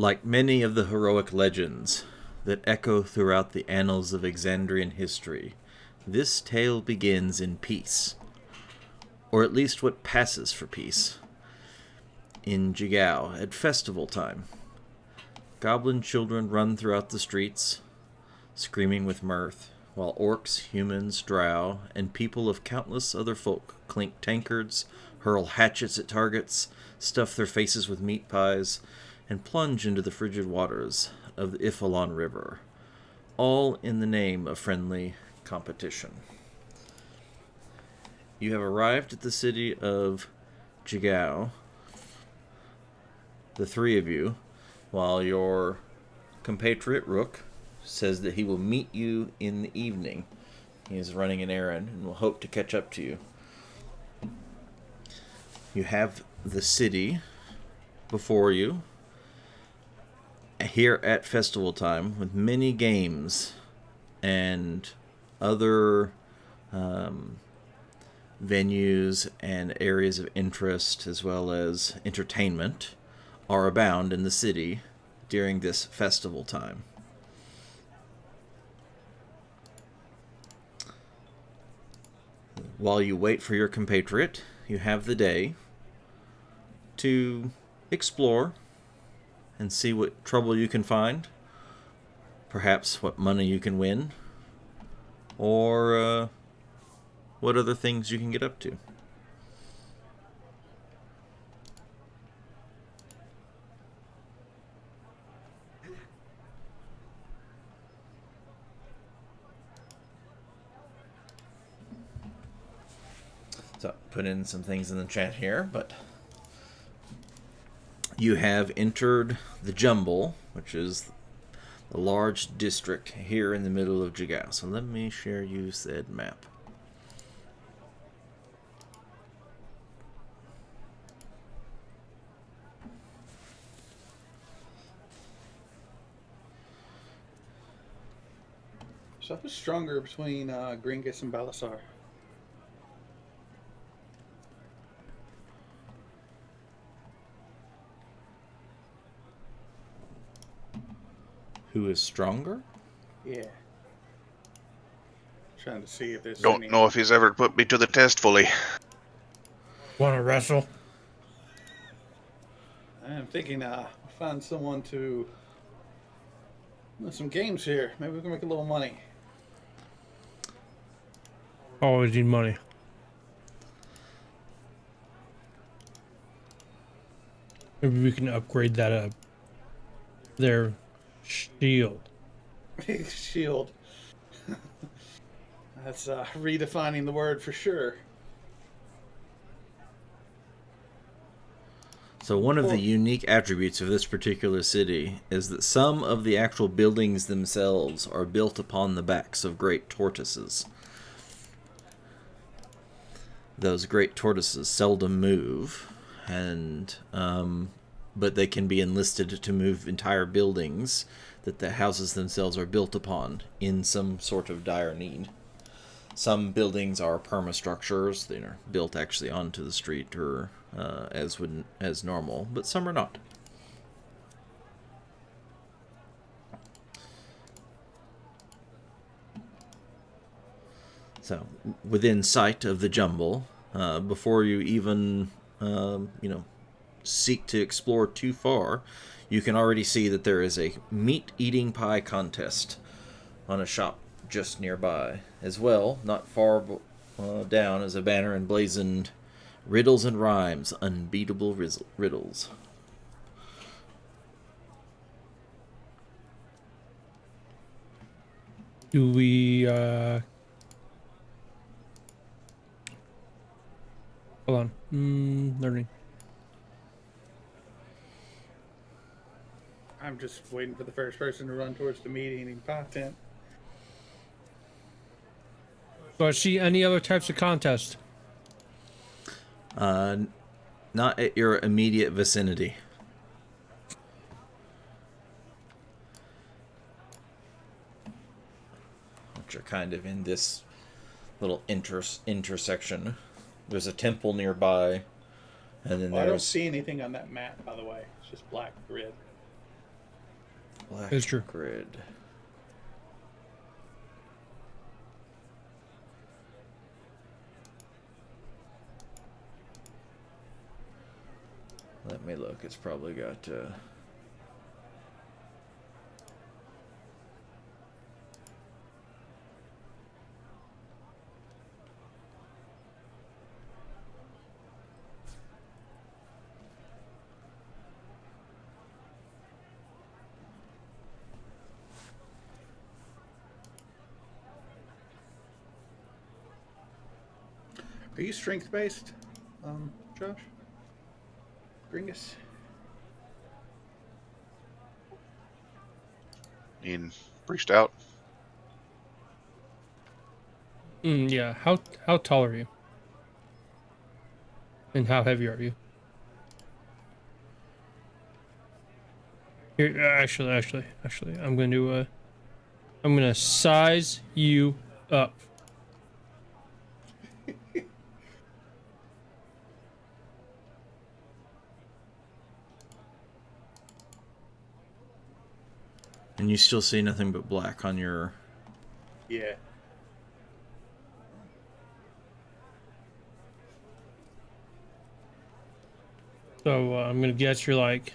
Like many of the heroic legends that echo throughout the annals of Exandrian history, this tale begins in peace, or at least what passes for peace. In Jigao, at festival time, goblin children run throughout the streets, screaming with mirth, while orcs, humans, drow, and people of countless other folk clink tankards, hurl hatchets at targets, stuff their faces with meat pies, and plunge into the frigid waters of the Ifalon River, all in the name of friendly competition. You have arrived at the city of Jigao, the three of you, while your compatriot Rook says that he will meet you in the evening. He is running an errand and will hope to catch up to you. You have the city before you here at festival time with many games and other venues and areas of interest as well as entertainment are abound in the city during this festival time. While you wait for your compatriot, you have the day to explore and see what trouble you can find, perhaps what money you can win, or what other things you can get up to. So, put in some things in the chat here, but you have entered the Jumble, which is the large district here in the middle of Jigao. So let me share you said map. So who's stronger between Gringus and Balasar? Who is stronger? Yeah. Trying to see if there's Don't know if he's ever put me to the test fully. Want to wrestle? I'm thinking find someone to some games here. Maybe we can make a little money. Always need money. Maybe we can upgrade that their shield. Shield. That's redefining the word for sure. So one of the unique attributes of this particular city is that some of the actual buildings themselves are built upon the backs of great tortoises. Those great tortoises seldom move, and but they can be enlisted to move entire buildings that the houses themselves are built upon in some sort of dire need. Some buildings are permastructures; they are built actually onto the street or as normal, but some are not. So, within sight of the Jumble, before you even seek to explore too far, you can already see that there is a meat-eating pie contest on a shop just nearby. As well, not far down, is a banner emblazoned "Riddles and Rhymes, Unbeatable Riddles." Do we, hold on. Learning. I'm just waiting for the first person to run towards the meat-eating pie tent. Do I see any other types of contest? Not at your immediate vicinity. Which are kind of in this little intersection. There's a temple nearby, and then I don't there's... see anything on that map, by the way. It's just black grid. Black It's true. grid. Let me look. It's probably got. Are you strength based, Josh? Gringus? Pretty stout. Yeah. How tall are you? And how heavy are you? Here, actually, I'm gonna size you up. And you still see nothing but black on your. Yeah. So I'm gonna guess you're like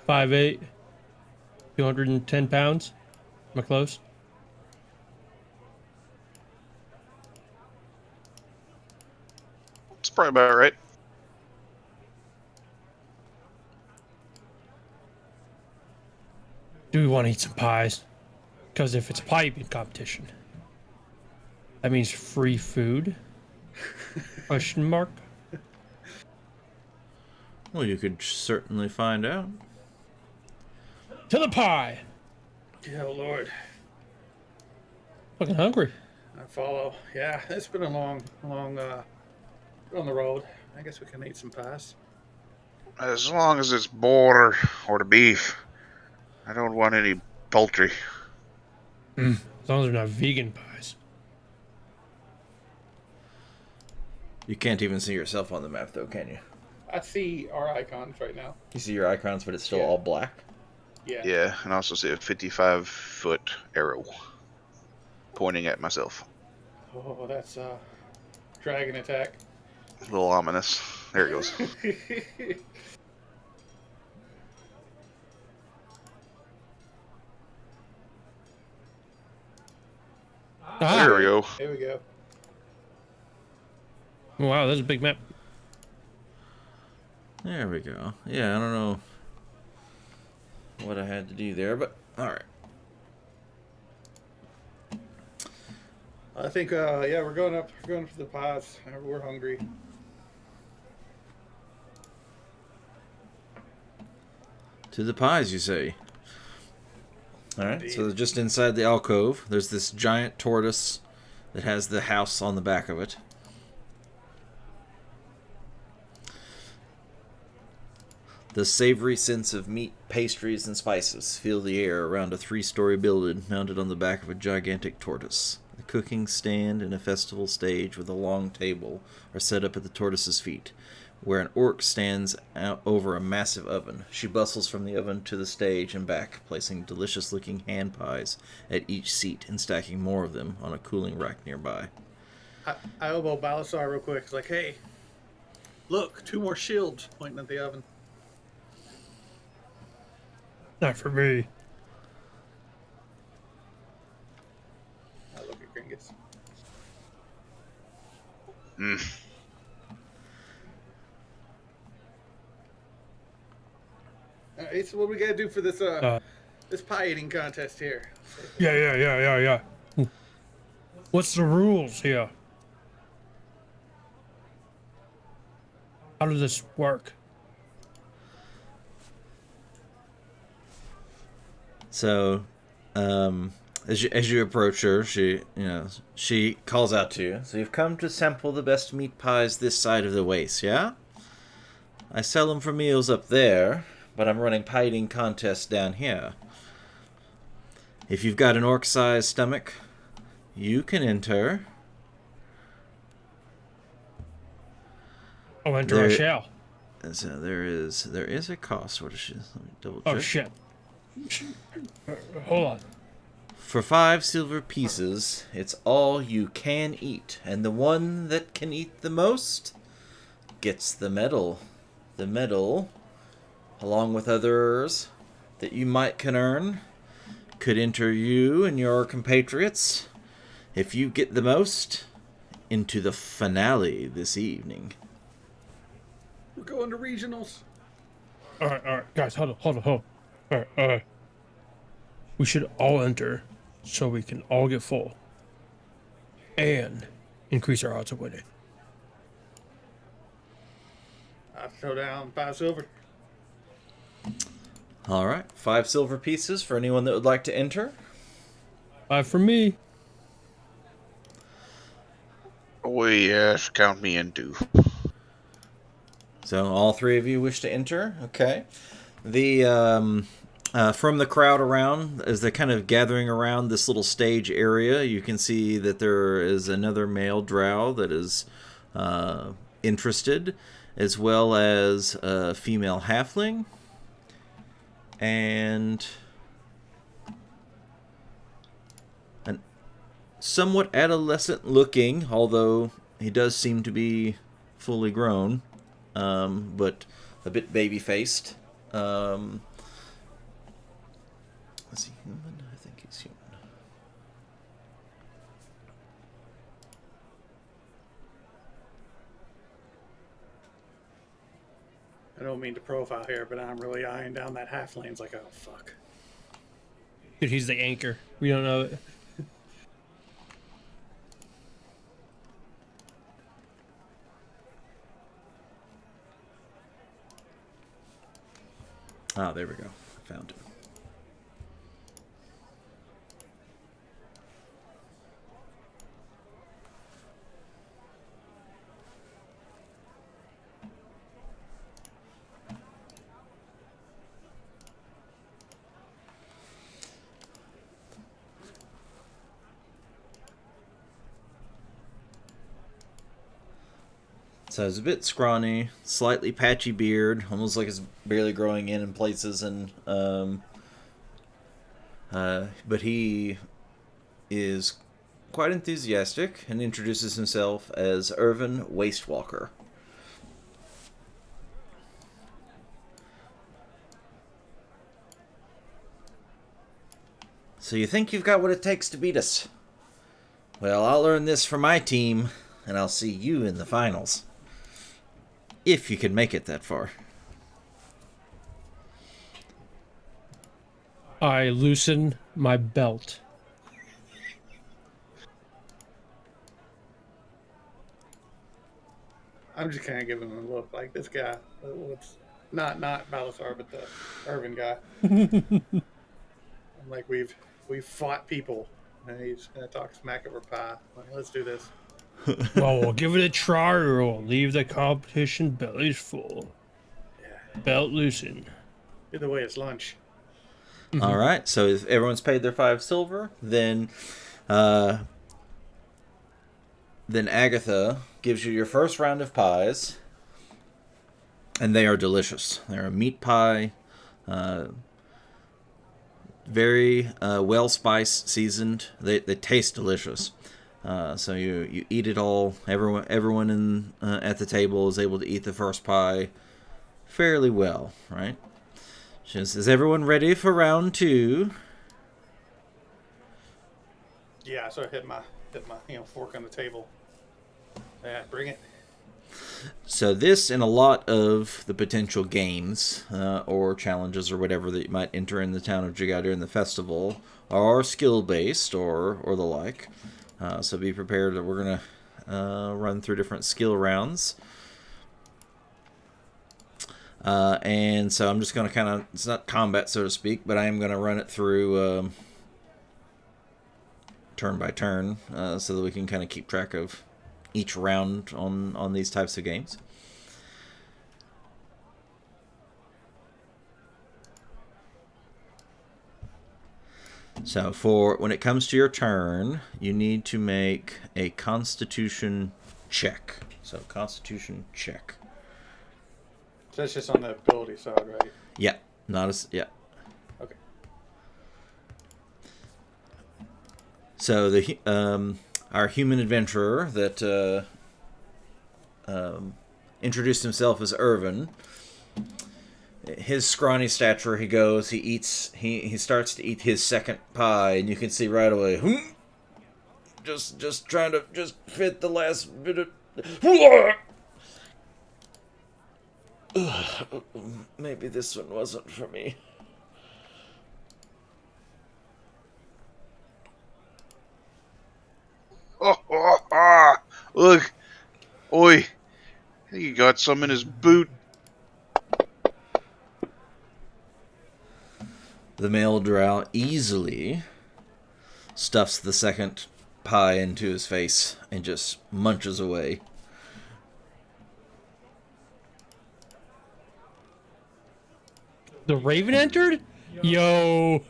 5'8", 210 pounds. Am I close? It's probably about right. Do we want to eat some pies? Because if it's pie eating competition, that means free food? Question mark. Well, you could certainly find out. To the pie. Oh, Lord. Fucking hungry. I follow. Yeah, it's been a long on the road. I guess we can eat some pies. As long as it's boar or the beef. I don't want any poultry. As long as they're not vegan pies. You can't even see yourself on the map, though, can you? I see our icons right now. You see your icons, but it's still Yeah. all black. Yeah. Yeah, and I also see a 55-foot arrow pointing at myself. Oh, that's dragon attack. A little ominous. There it goes. Ah! There we go. Here we go. Wow, that's a big map. There we go. Yeah, I don't know what I had to do there, but all right. I think yeah, we're going up for the pies. We're hungry. To the pies, you say. All right. So Indeed. just inside the alcove, there's this giant tortoise that has the house on the back of it. The savory scents of meat, pastries, and spices fill the air around a 3-story building mounted on the back of a gigantic tortoise. A cooking stand and a festival stage with a long table are set up at the tortoise's feet, where an orc stands out over a massive oven. She bustles from the oven to the stage and back, placing delicious-looking hand pies at each seat and stacking more of them on a cooling rack nearby. I elbow Balasar real quick. It's like, hey, look, 2 more shields pointing at the oven. Not for me. I look at Gringus. All right, so what we gotta do for this this pie eating contest here? Yeah. What's the rules here? How does this work? So, as you approach her, she calls out to you. So you've come to sample the best meat pies this side of the waste, yeah? I sell them for meals up there, but I'm running pie eating contests down here. If you've got an orc-sized stomach, you can enter. Oh, enter I shall. So there is a cost. What is she? Let me double check. Oh shit. Hold on. For 5 silver pieces, it's all you can eat, and the one that can eat the most gets the medal. The medal, along with others that you might can earn, could enter you and your compatriots, if you get the most, into the finale this evening. We're going to regionals. All right, guys, hold on. All right. We should all enter so we can all get full and increase our odds of winning. I'll throw down 5 silver. All right, 5 silver pieces for anyone that would like to enter. 5 for me. Oh, yes, count me in too. So all 3 of you wish to enter. Okay. The from the crowd around, as they're kind of gathering around this little stage area, you can see that there is another male drow that is interested, as well as a female halfling and an somewhat adolescent looking, although he does seem to be fully grown, but a bit baby-faced. Is he human? I think he's human. I don't mean to profile here, but I'm really eyeing down that halfling. It's like, oh, fuck. Dude, he's the anchor. We don't know it. Ah, there we go. I found him. So it's a bit scrawny, slightly patchy beard, almost like it's barely growing in places, and but he is quite enthusiastic and introduces himself as Irvin Wastewalker. So you think you've got what it takes to beat us? Well, I'll earn this for my team, and I'll see you in the finals. If you can make it that far. I loosen my belt. I'm just kind of giving him a look like this guy. What's not Balasar, but the Irvin guy. I'm like, we've fought people, and he's gonna talk smack over pie. Like, let's do this. Well, we'll give it a try or we'll leave the competition bellies full. Yeah. Belt loosened. Either way, it's lunch. All right. So if everyone's paid their 5 silver, then Agatha gives you your first round of pies, and they are delicious. They're a meat pie, very well spiced, seasoned. They taste delicious. So you eat it all. Everyone in at the table is able to eat the first pie fairly well, right? She says, "Is everyone ready for round 2?" Yeah, so I hit my fork on the table. Yeah, bring it. So this and a lot of the potential games or challenges or whatever that you might enter in the town of Jagad during the festival are skill-based or the like. So be prepared that we're going to run through different skill rounds. And so I'm just going to kind of, it's not combat, so to speak, but I am going to run it through turn by turn so that we can kind of keep track of each round on these types of games. So for when it comes to your turn, you need to make a Constitution check. So Constitution check. So that's just on the ability side, right? Yeah, not as yeah. Okay. So our human adventurer that introduced himself as Irvin. His scrawny stature, he goes, he eats, he starts to eat his second pie, and you can see right away, just trying to just fit the last bit of, maybe this one wasn't for me. Look, oi, I think he got some in his boot. The male drow easily stuffs the second pie into his face and just munches away. The raven entered? Yo.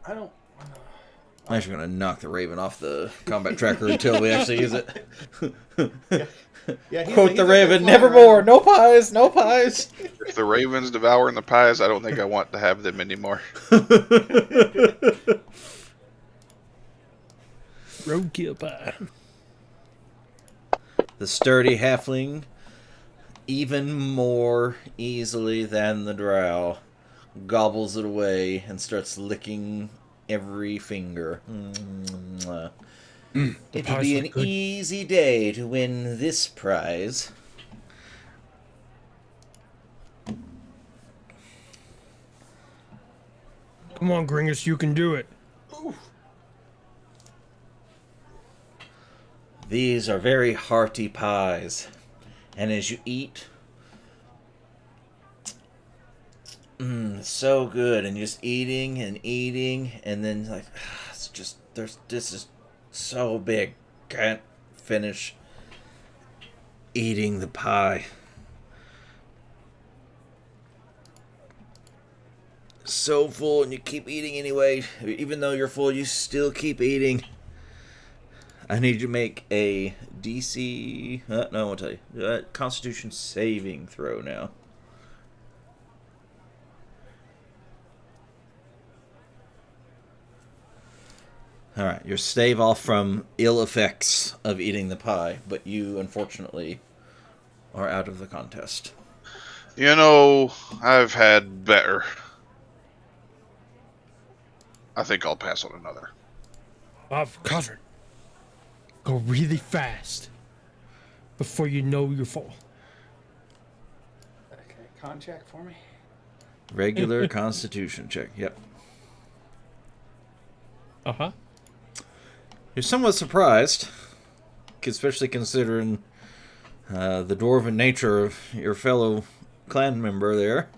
I don't. I'm actually going to knock the raven off the combat tracker until we actually use it. Yeah, Quote the raven, nevermore, no pies, no pies. If the raven's devouring the pies, I don't think I want to have them anymore. Roadkill pie. The sturdy halfling, even more easily than the drow, gobbles it away and starts licking every finger. It'll be an easy day to win this prize. Come on, Gringus, you can do it. These are very hearty pies, and as you eat, so good, and just eating and eating, and then like, it's just this is so big, can't finish eating the pie. So full, and you keep eating anyway. Even though you're full, you still keep eating. I need you to make a DC. No, I won't tell you. Constitution saving throw now. Alright, you're stave off from ill effects of eating the pie, but you, unfortunately, are out of the contest. You know, I've had better. I think I'll pass on another. I've covered. Go really fast before you know you're full. Okay, con check for me. Regular Constitution check, yep. Uh-huh. You're somewhat surprised, especially considering the dwarven nature of your fellow clan member there.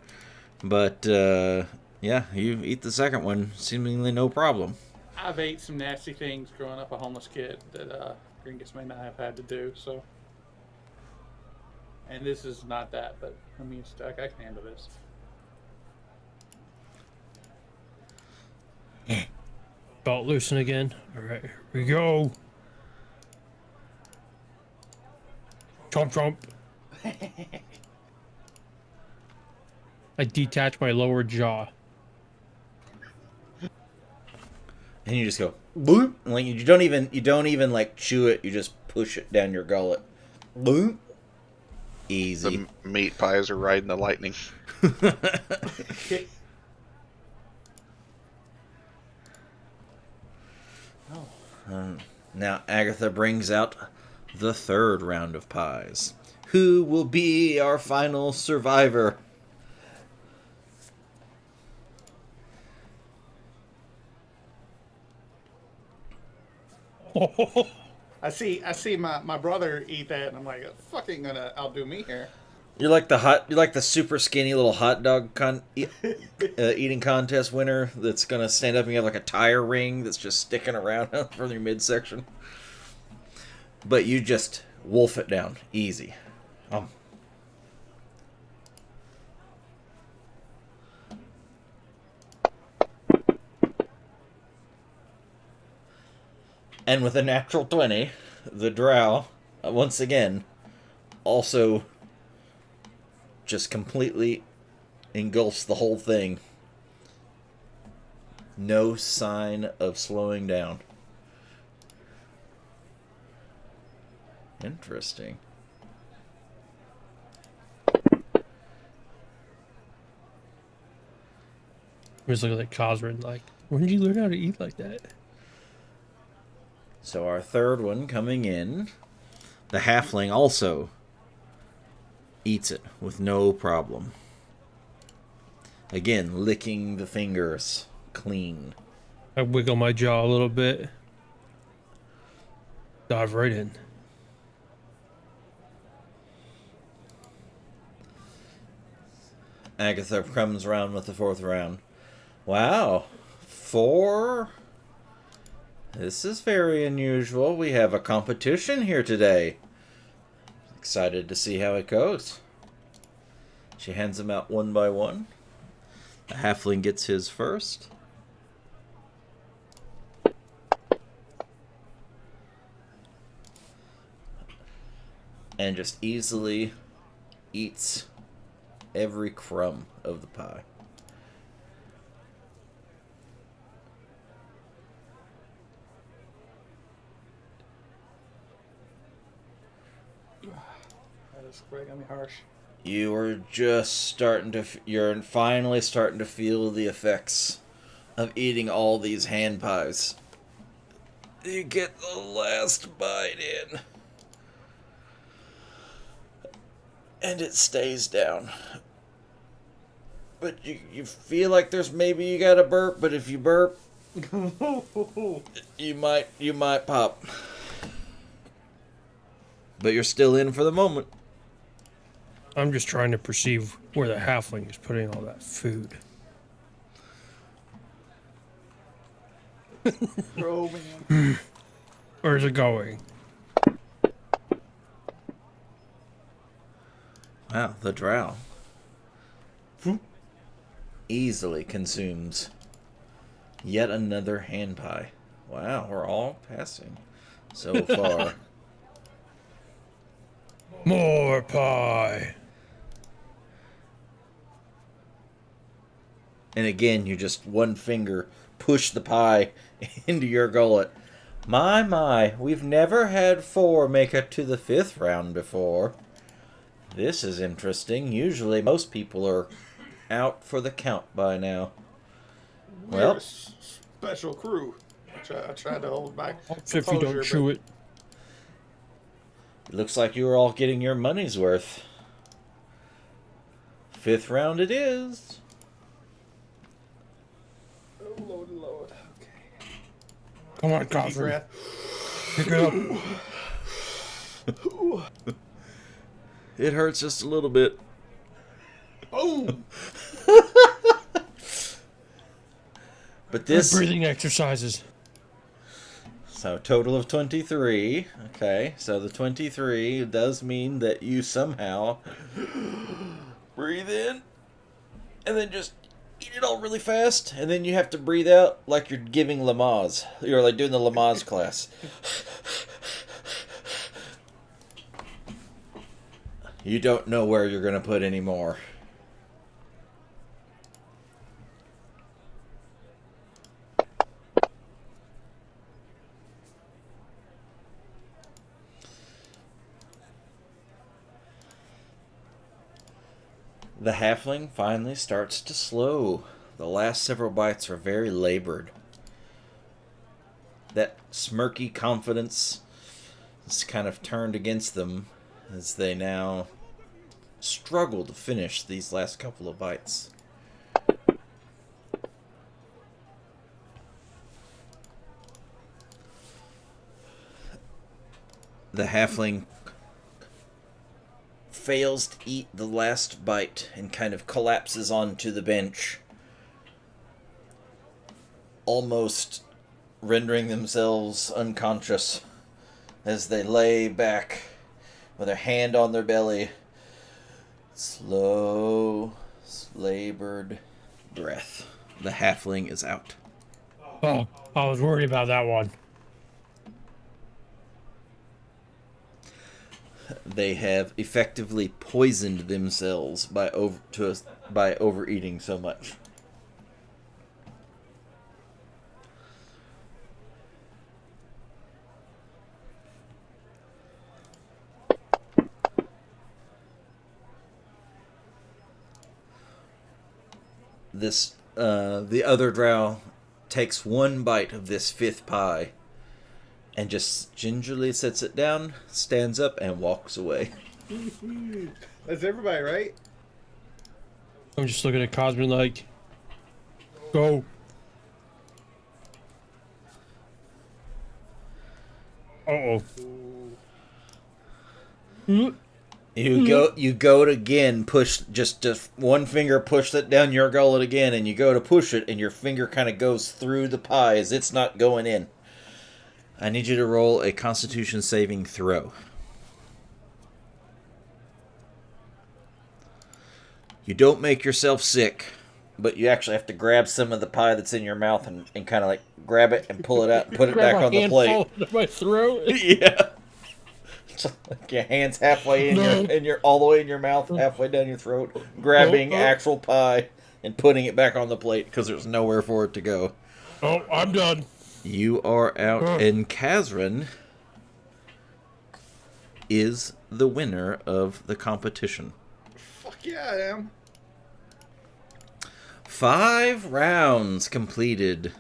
But, yeah, you eat the second one, seemingly no problem. I've ate some nasty things growing up a homeless kid that Gringus may not have had to do, so. And this is not that, but I mean, I can handle this. Belt loosen again. Alright, here we go. Chomp chomp. I detach my lower jaw. And you just go, boop. Like you don't even like chew it, you just push it down your gullet. Boop. Easy. The meat pies are riding the lightning. Now Agatha brings out the third round of pies. Who will be our final survivor? I see my brother eat that, and I'm like, fucking gonna outdo me here. You're like the super skinny little hot dog eating contest winner that's gonna stand up and you have like a tire ring that's just sticking around from your midsection. But you just wolf it down, easy. And with a natural 20, the drow, once again, also just completely engulfs the whole thing. No sign of slowing down. Interesting. I'm just looking at Cosrin like, when did you learn how to eat like that? So our third one coming in. The halfling also eats it with no problem. Again, licking the fingers clean. I wiggle my jaw a little bit. Dive right in. Agatha comes around with the fourth round. Wow. 4. This is very unusual. We have a competition here today. Excited to see how it goes. She hands them out one by one. The halfling gets his first. And just easily eats every crumb of the pie. That is quite gonna be harsh. You are just starting to... You're finally starting to feel the effects of eating all these hand pies. You get the last bite in. And it stays down. But you feel like there's maybe you got to burp, but if you burp, you might pop. But you're still in for the moment. I'm just trying to perceive where the halfling is putting all that food. Oh man. Where's it going? Wow, the drow easily consumes yet another hand pie. Wow, we're all passing so far. More pie. And again, you just one finger push the pie into your gullet. My, we've never had 4 make it to the 5th round before. This is interesting. Usually most people are out for the count by now. We're Well, a special crew. I tried to hold back. If you don't chew it. it looks like you are all getting your money's worth. 5th round it is. Oh, Lord. Okay. Come on, Deep Cosrin. breath. Pick it up. It hurts just a little bit. Oh. But this... Breathing exercises. So, total of 23. Okay, so the 23 does mean that you somehow breathe in and then just eat it all really fast, and then you have to breathe out like you're giving Lamaze. You're like doing the Lamaze class. You don't know where you're going to put any more. The halfling finally starts to slow. The last several bites are very labored. That smirky confidence is kind of turned against them as they now struggle to finish these last couple of bites. The halfling fails to eat the last bite and kind of collapses onto the bench, almost rendering themselves unconscious as they lay back with their hand on their belly. Slow, labored breath. The halfling is out. Oh, I was worried about that one. They have effectively poisoned themselves by overeating so much. the other drow takes one bite of this fifth pie and just gingerly sets it down, stands up, and walks away. That's everybody, right? I'm just looking at Cosmin like, go. Uh-oh. You go to again, push just one finger, push it down your gullet again, and you go to push it, and your finger kind of goes through the pie as it's not going in. I need you to roll a Constitution saving throw. You don't make yourself sick, but you actually have to grab some of the pie that's in your mouth and kind of like grab it and pull it out and put it back on the plate. My throat. Yeah. Like your hands halfway in your all the way in your mouth, halfway down your throat, grabbing actual pie and putting it back on the plate because there's nowhere for it to go. Oh, I'm done. You are out, and Kazran is the winner of the competition. Fuck yeah, I am. 5 rounds completed.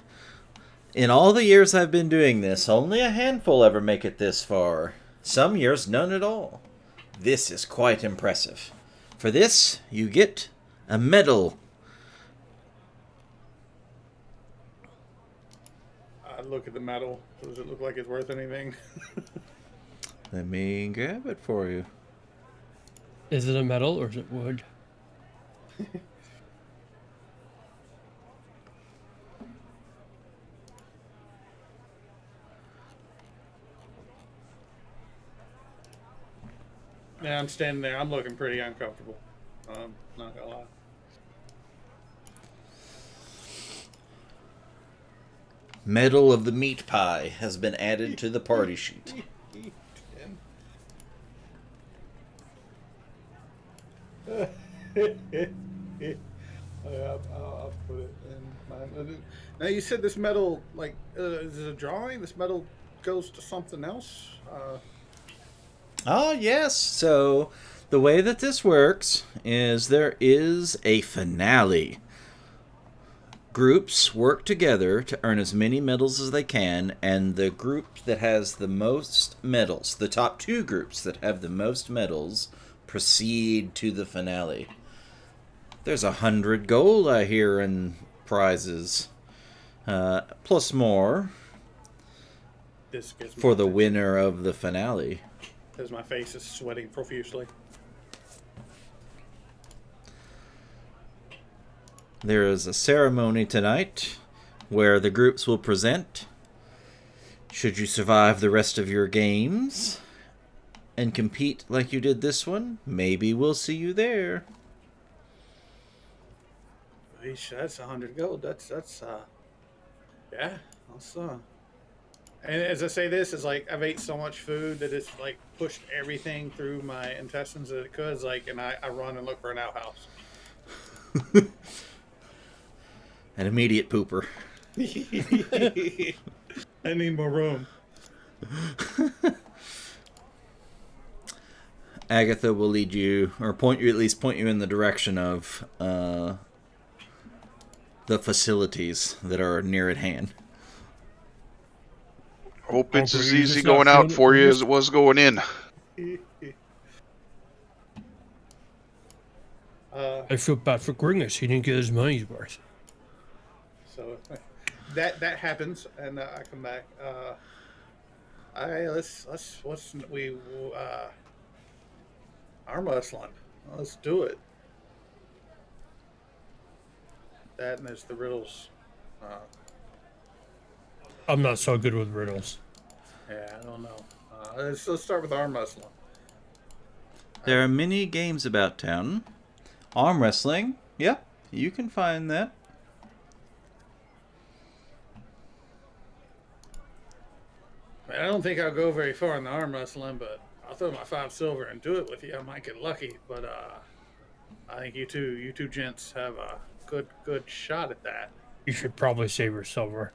In all the years I've been doing this, only a handful ever make it this far. Some years, none at all. This is quite impressive. For this, you get a medal. I look at the medal. Does it look like it's worth anything? Let me grab it for you. Is it a metal or is it wood? Yeah, I'm standing there. I'm looking pretty uncomfortable. Not gonna lie. Medal of the Meat Pie has been added to the party sheet. I'll put it in mine. Now you said this medal, like, is it a drawing? This medal goes to something else? Oh, yes. So the way that this works is there is a finale. Groups work together to earn as many medals as they can, and the group that has the most medals, the top 2 groups that have the most medals, proceed to the finale. There's 100 gold, I hear, in prizes. Plus more This gives me for the winner of the finale. Because my face is sweating profusely. There is a ceremony tonight where the groups will present. Should you survive the rest of your games and compete like you did this one, maybe we'll see you there. Eesh, that's 100 gold. That's yeah. That's And as I say this, is like I've ate so much food that it's like pushed everything through my intestines that it could. It's like, and I run and look for an outhouse. An immediate pooper. I need more room. Agatha will lead you, or point you in the direction of the facilities that are near at hand. Hope it's as easy going out for you as it was going in. I feel bad for Gringus. He didn't get his money's worth. So that happens, and I come back. Arm wrestling. Let's do it. That and there's the riddles. I'm not so good with riddles. Yeah, I don't know. Let's start with arm wrestling. There are many games about town. Arm wrestling, yep, you can find that. I don't think I'll go very far in the arm wrestling, but I'll throw my 5 silver and do it with you. I might get lucky, but I think you two gents have a good shot at that. You should probably save your silver.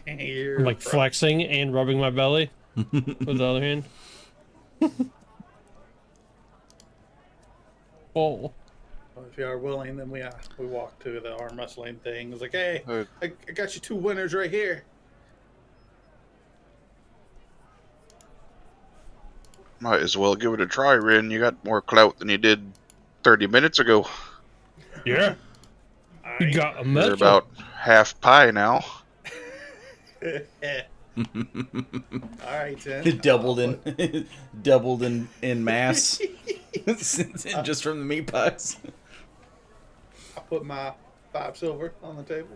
I'm like flexing and rubbing my belly with the other hand. Oh, if you are willing, then we walk to the arm wrestling thing. It's like, hey, Uh, I got you 2 winners right here. Might as well give it a try, Rin. You got more clout than you did 30 minutes ago. Yeah. All You right. got a You're medal. about half pie now. All right, then. doubled in mass, just from the meat pies. I'll put my 5 silver on the table.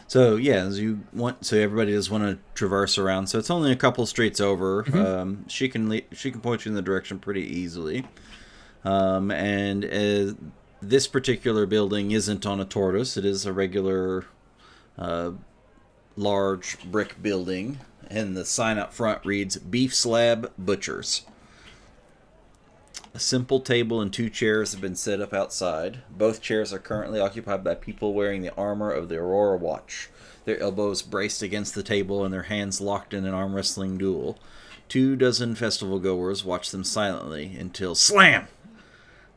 So yeah, so everybody does want to traverse around. So it's only a couple streets over. She can point you in the direction pretty easily. And this particular building isn't on a tortoise. It is a regular, large brick building, and the sign up front reads "Beef Slab Butchers." A simple table and 2 chairs have been set up outside. Both chairs are currently occupied by people wearing the armor of the Aurora Watch, their elbows braced against the table and their hands locked in an arm wrestling duel. 2 dozen festival goers watch them silently until slam!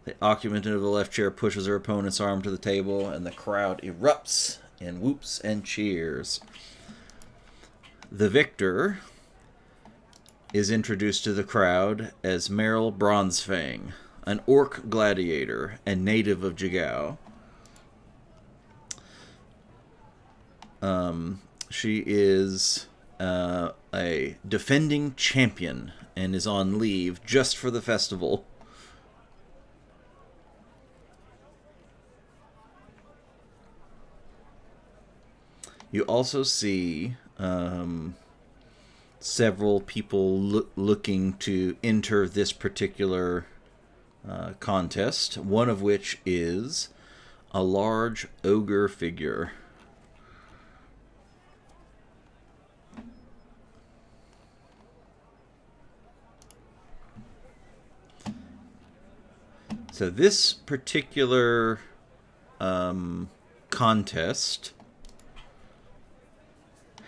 The occupant of the left chair pushes her opponent's arm to the table, and the crowd erupts in whoops and cheers. The victor is introduced to the crowd as Meryl Bronzefang, an orc gladiator and native of Jigao. She is a defending champion and is on leave just for the festival. You also see several people looking to enter this particular contest, one of which is a large ogre figure. So this particular contest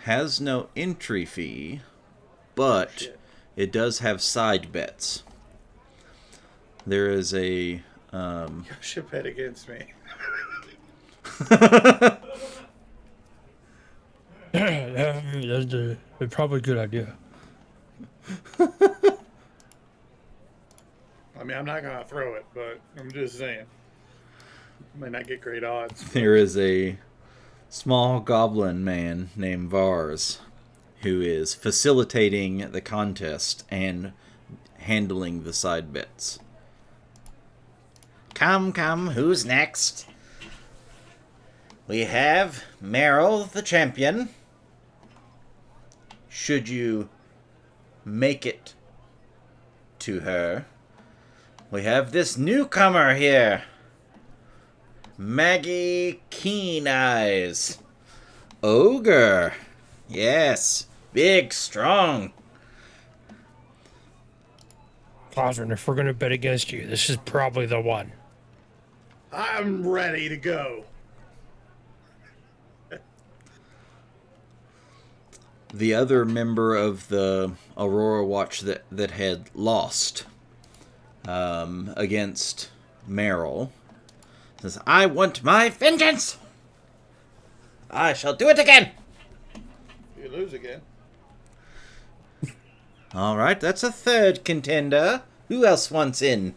has no entry fee, but it does have side bets. There is a... You should bet against me. That's probably a good idea. I mean, I'm not going to throw it, but I'm just saying. I may not get great odds. There is a small goblin man named Vars who is facilitating the contest and handling the side bets. Come, who's next? We have Meryl, the champion. Should you make it to her. We have this newcomer here. Maggie Keen Eyes. Ogre. Yes. Big, strong. Cosrin, if we're going to bet against you, this is probably the one. I'm ready to go. The other member of the Aurora Watch that had lost against Meryl says, I want my vengeance! I shall do it again! You lose again. Alright, that's a third contender. Who else wants in?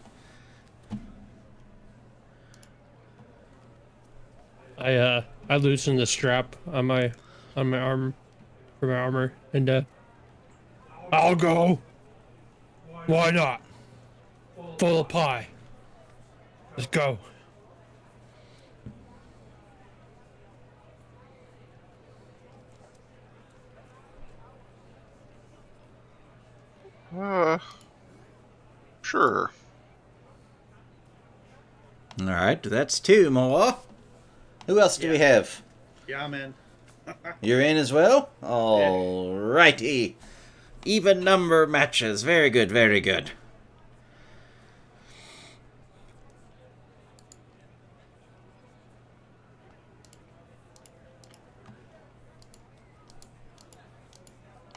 I loosen the strap on my arm for my armor, and I'll go. Why not? Full of pie. Let's go. Sure. Alright, that's 2 more. Who else do we have? Yeah, I'm in. You're in as well? Alrighty. Even number matches. Very good, very good.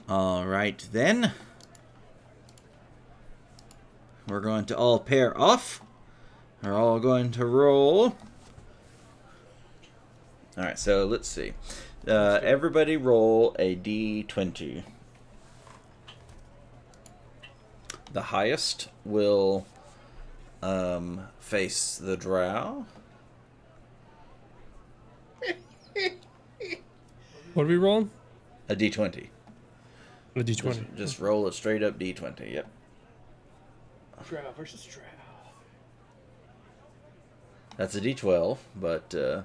Alright then. We're going to all pair off. are all going to roll. Alright, so let's see. Everybody roll a d20. The highest will face the drow. What are we rolling? A d20. A d20. Just roll a straight up d20, yep. Drow versus drow. That's a d12, but...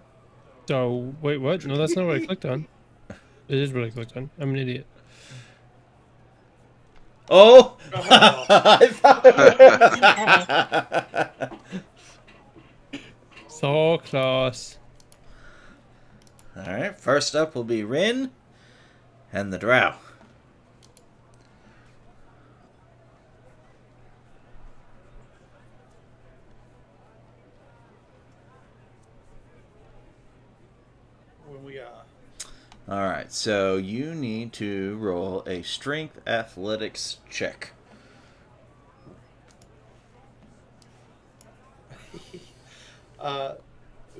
So, wait, what? No, that's not what I clicked on. It is what I clicked on. I'm an idiot. Oh! Oh. I thought So close. Alright, first up will be Rin and the drow. When we Alright, so you need to roll a strength athletics check.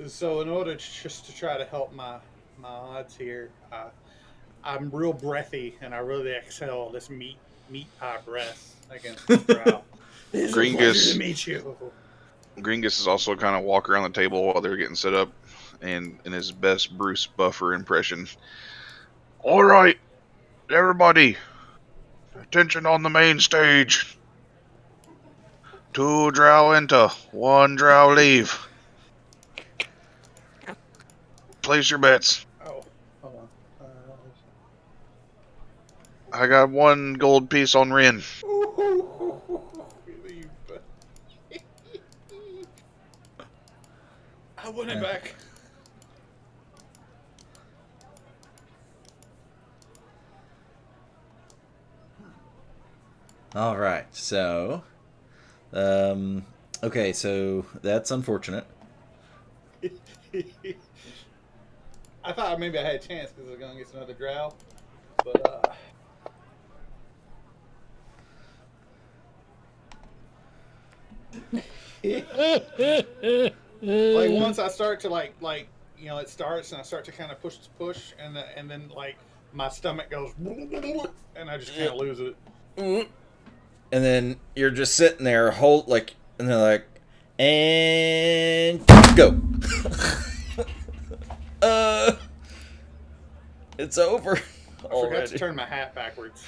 So in order just to try to help my odds here, I'm real breathy and I really excel this meat pie breath against this drow. It's a pleasure Gringus. to meet you. Gringus is also kind of walk around the table while they're getting set up, and in his best Bruce Buffer impression. All right, everybody, attention on the main stage. 2 drow enter, 1 drow leave. Place your bets. Oh, hold on. I got 1 gold piece on Rin. I want it back. Alright, so... okay, so that's unfortunate. I thought maybe I had a chance because I was going to get another drow. But, like once I start to like you know, it starts and I start to kind of push and then like my stomach goes and I just kind of lose it. And then you're just sitting there, and they're like, and go. It's over. I forgot to turn my hat backwards.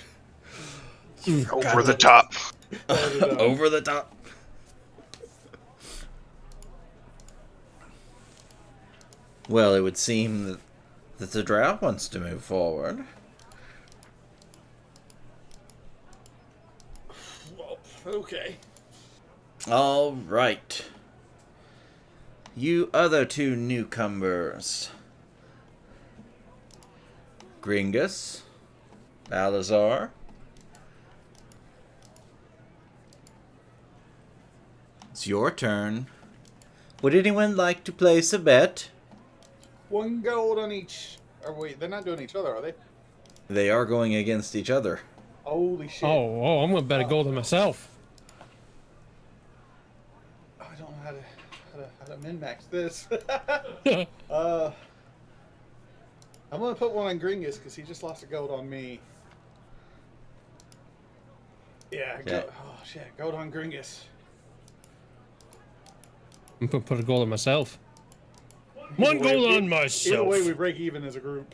Over the top. Over the top. Well, it would seem that the drow wants to move forward. Well, okay. All right. You other 2 newcomers. Gringus, Balazar. It's your turn. Would anyone like to place a bet? 1 gold on each. Or wait, they're not doing each other, are they? They are going against each other. Holy shit! Oh, I'm gonna bet a gold on myself. I don't know how to min-max this. I'm gonna put 1 on Gringus because he just lost a gold on me. Yeah, Okay. oh shit, gold on Gringus. I'm gonna put a gold on myself. 1 gold on Either myself. way, we break even as a group.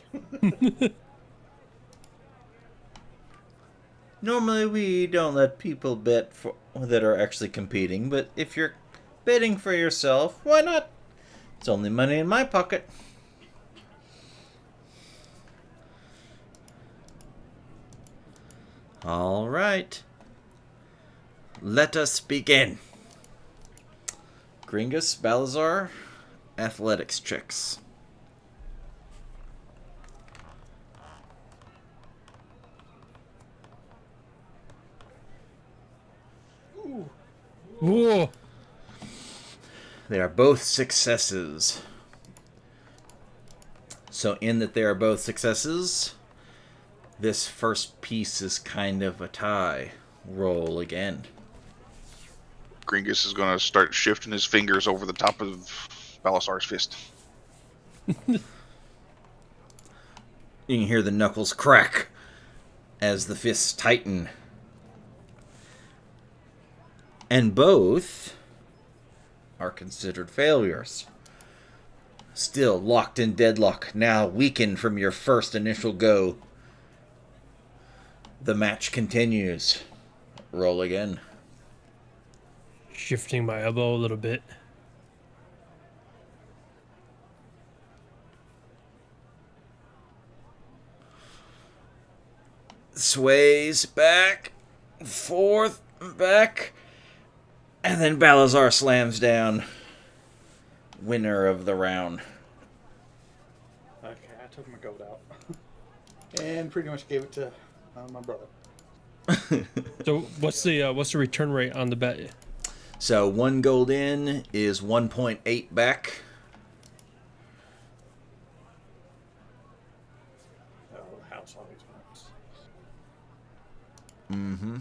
Normally we don't let people bet that are actually competing, but if you're betting for yourself, why not? It's only money in my pocket. All right. Let us begin. Gringus, Balazar, athletics checks. Whoa. They are both successes. So in that they are both successes, this first piece is kind of a tie. Roll again. Gringus is going to start shifting his fingers over the top of Balasar's fist. You can hear the knuckles crack as the fists tighten. And both are considered failures. Still locked in deadlock, now weakened from your first initial go. The match continues. Roll again. Shifting my elbow a little bit. Sways back, forth, back, and then Balazar slams down. Winner of the round. Okay, I took my gold out. And pretty much gave it to my brother. So what's the return rate on the bet? So 1 gold in is 1.8 back. Oh, the house always wins. Mm-hmm.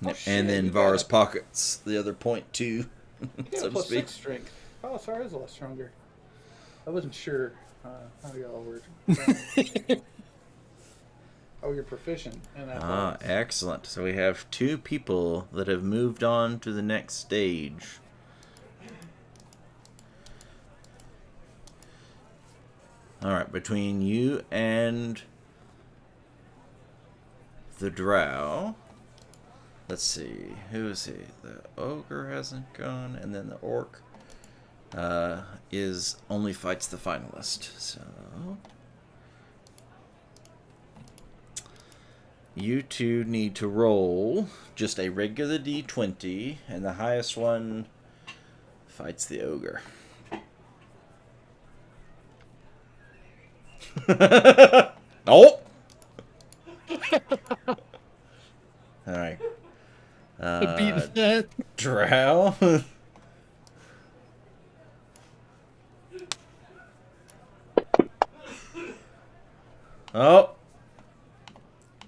Oh, shit, And then you Var's got it. pockets the other 0.2, Yeah, so to plus speak. 6 strength. Oh, sorry, is a lot stronger. I wasn't sure how y'all were. Oh, you're proficient in that. Ah, excellent. So we have 2 people that have moved on to the next stage. Alright, between you and the drow. Let's see. Who is he? The ogre hasn't gone, and then the orc is only fights the finalist. So you two need to roll just a regular d20, and the highest one fights the ogre. Oh! Alright. Beat that. Drow. Oh.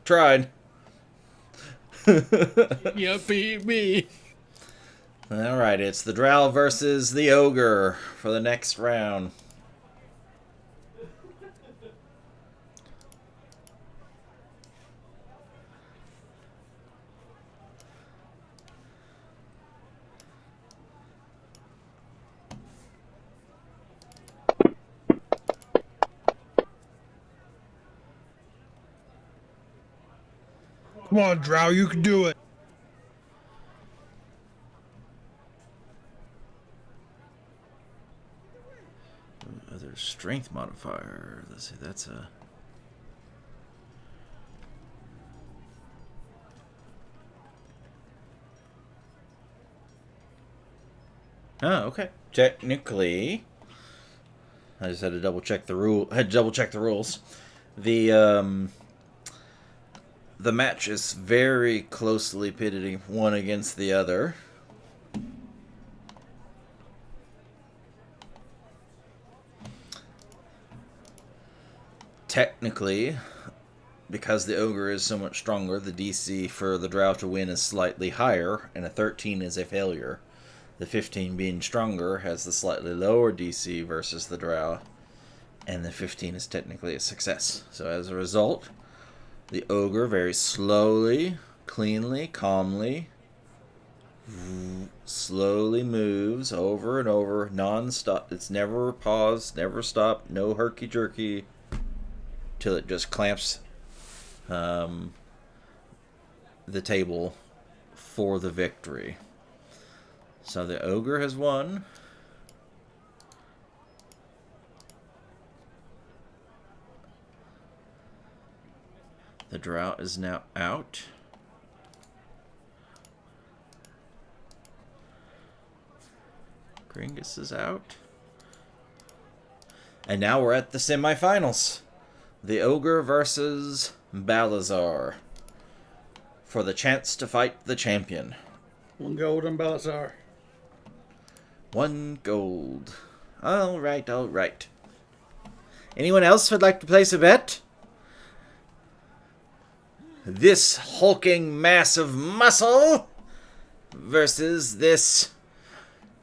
Tried. You beat me. Alright, it's the Drow versus the Ogre for the next round. Come on, Drow, you can do it. Other strength modifier. Let's see, that's a... Oh, okay. Technically, I just had to double check the rule. Had to double check the rules. The match is very closely pitted one against the other. Technically, because the ogre is so much stronger, the DC for the drow to win is slightly higher, and a 13 is a failure. The 15 being stronger has the slightly lower DC versus the drow, and the 15 is technically a success. So as a result, the ogre very slowly, cleanly, calmly, slowly moves over and over, non-stop. It's never paused, never stopped, no herky-jerky, till it just clamps the table for the victory. So the ogre has won. The drow is now out. Gringus is out. And now we're at the semifinals. The ogre versus Balazar for the chance to fight the champion. 1 gold on Balazar. 1 gold. All right, all right. Anyone else would like to place a bet? this hulking mass of muscle versus this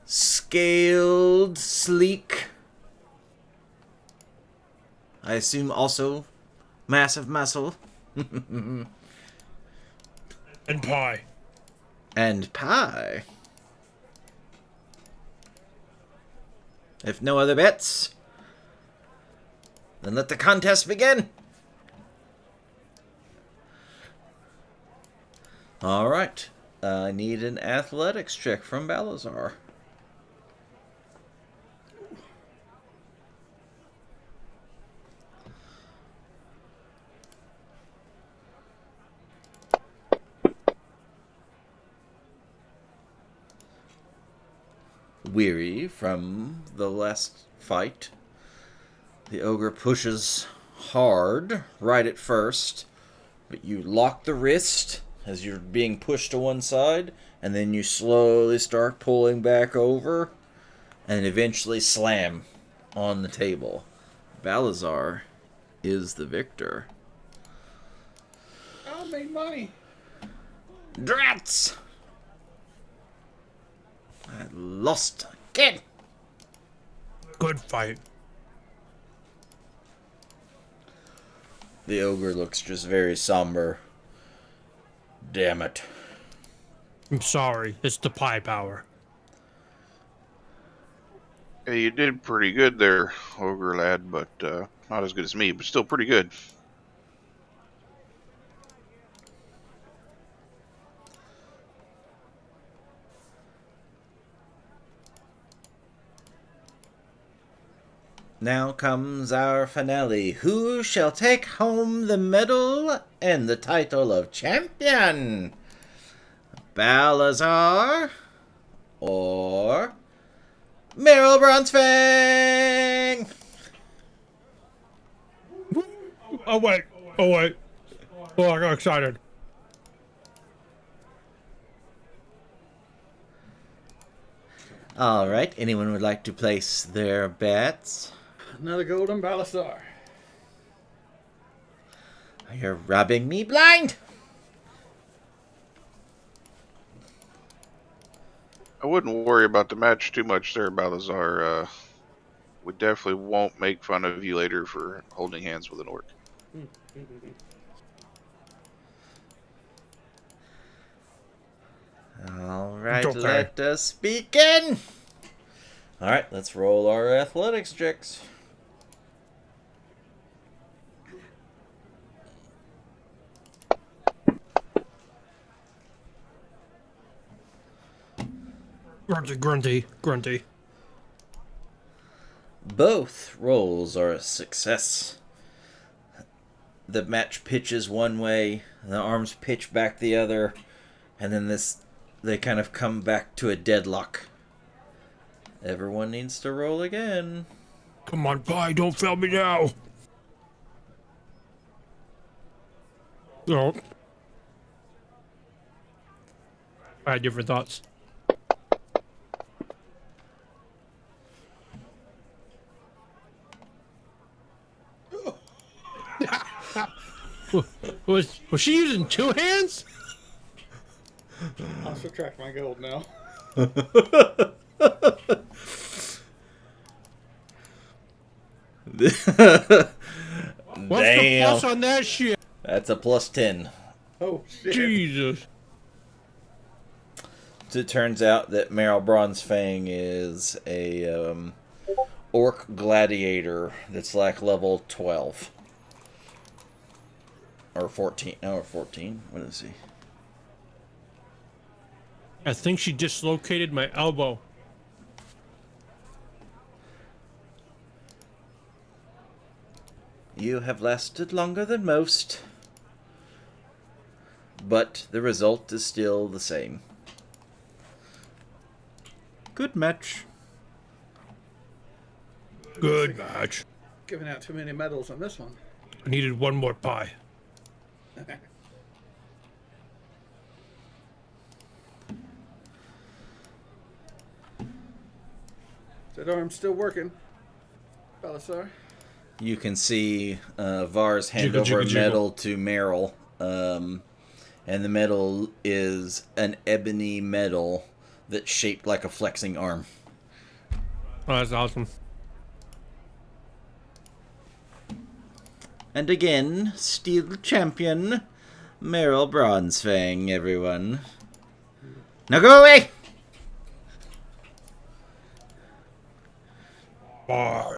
scaled, sleek, I assume also massive muscle. And pie. And pie. If no other bets, then let the contest begin. Alright. I need an athletics check from Balazar. Weary from the last fight, the ogre pushes hard right at first, but you lock the wrist as you're being pushed to one side, and then you slowly start pulling back over, and eventually slam on the table. Balazar is the victor. I made money. Drats! I lost again. Good fight. The ogre looks just very somber. Damn it. I'm sorry. It's the pie power. Yeah, you did pretty good there, ogre lad, but not as good as me, but still pretty good. Now comes our finale. Who shall take home the medal and the title of champion? Balazar or Meryl Brunsfang? Oh, wait. Oh, I got excited. All right. Anyone would like to place their bets? Another golden Balasar. You're rubbing me blind. I wouldn't worry about the match too much there, Balazar. We definitely won't make fun of you later for holding hands with an orc. All right, Okay. let us begin. All right, let's roll our athletics checks. Grunty. Both rolls are a success. The match pitches one way, the arms pitch back the other, and then they kind of come back to a deadlock. Everyone needs to roll again. Come on, pie, don't fail me now. No. I had different thoughts. Was she using two hands? I'll subtract my gold now. What's the plus on that shit? That's a +10. Oh, shit. Jesus. So it turns out that Meryl Bronzefang is a orc gladiator that's like level 12. Or 14. No, or 14. What is he? I think she dislocated my elbow. You have lasted longer than most. But the result is still the same. Good match. Good match. Giving out too many medals on this one. I needed one more pie. That arm's still working. Balasar. You can see Var's hand Jiggle, over jiggle, a medal to Meryl And the medal is an ebony medal that's shaped like a flexing arm. Oh, that's awesome. And again, steel champion, Meryl Bronzefang, everyone. Now go away! Well,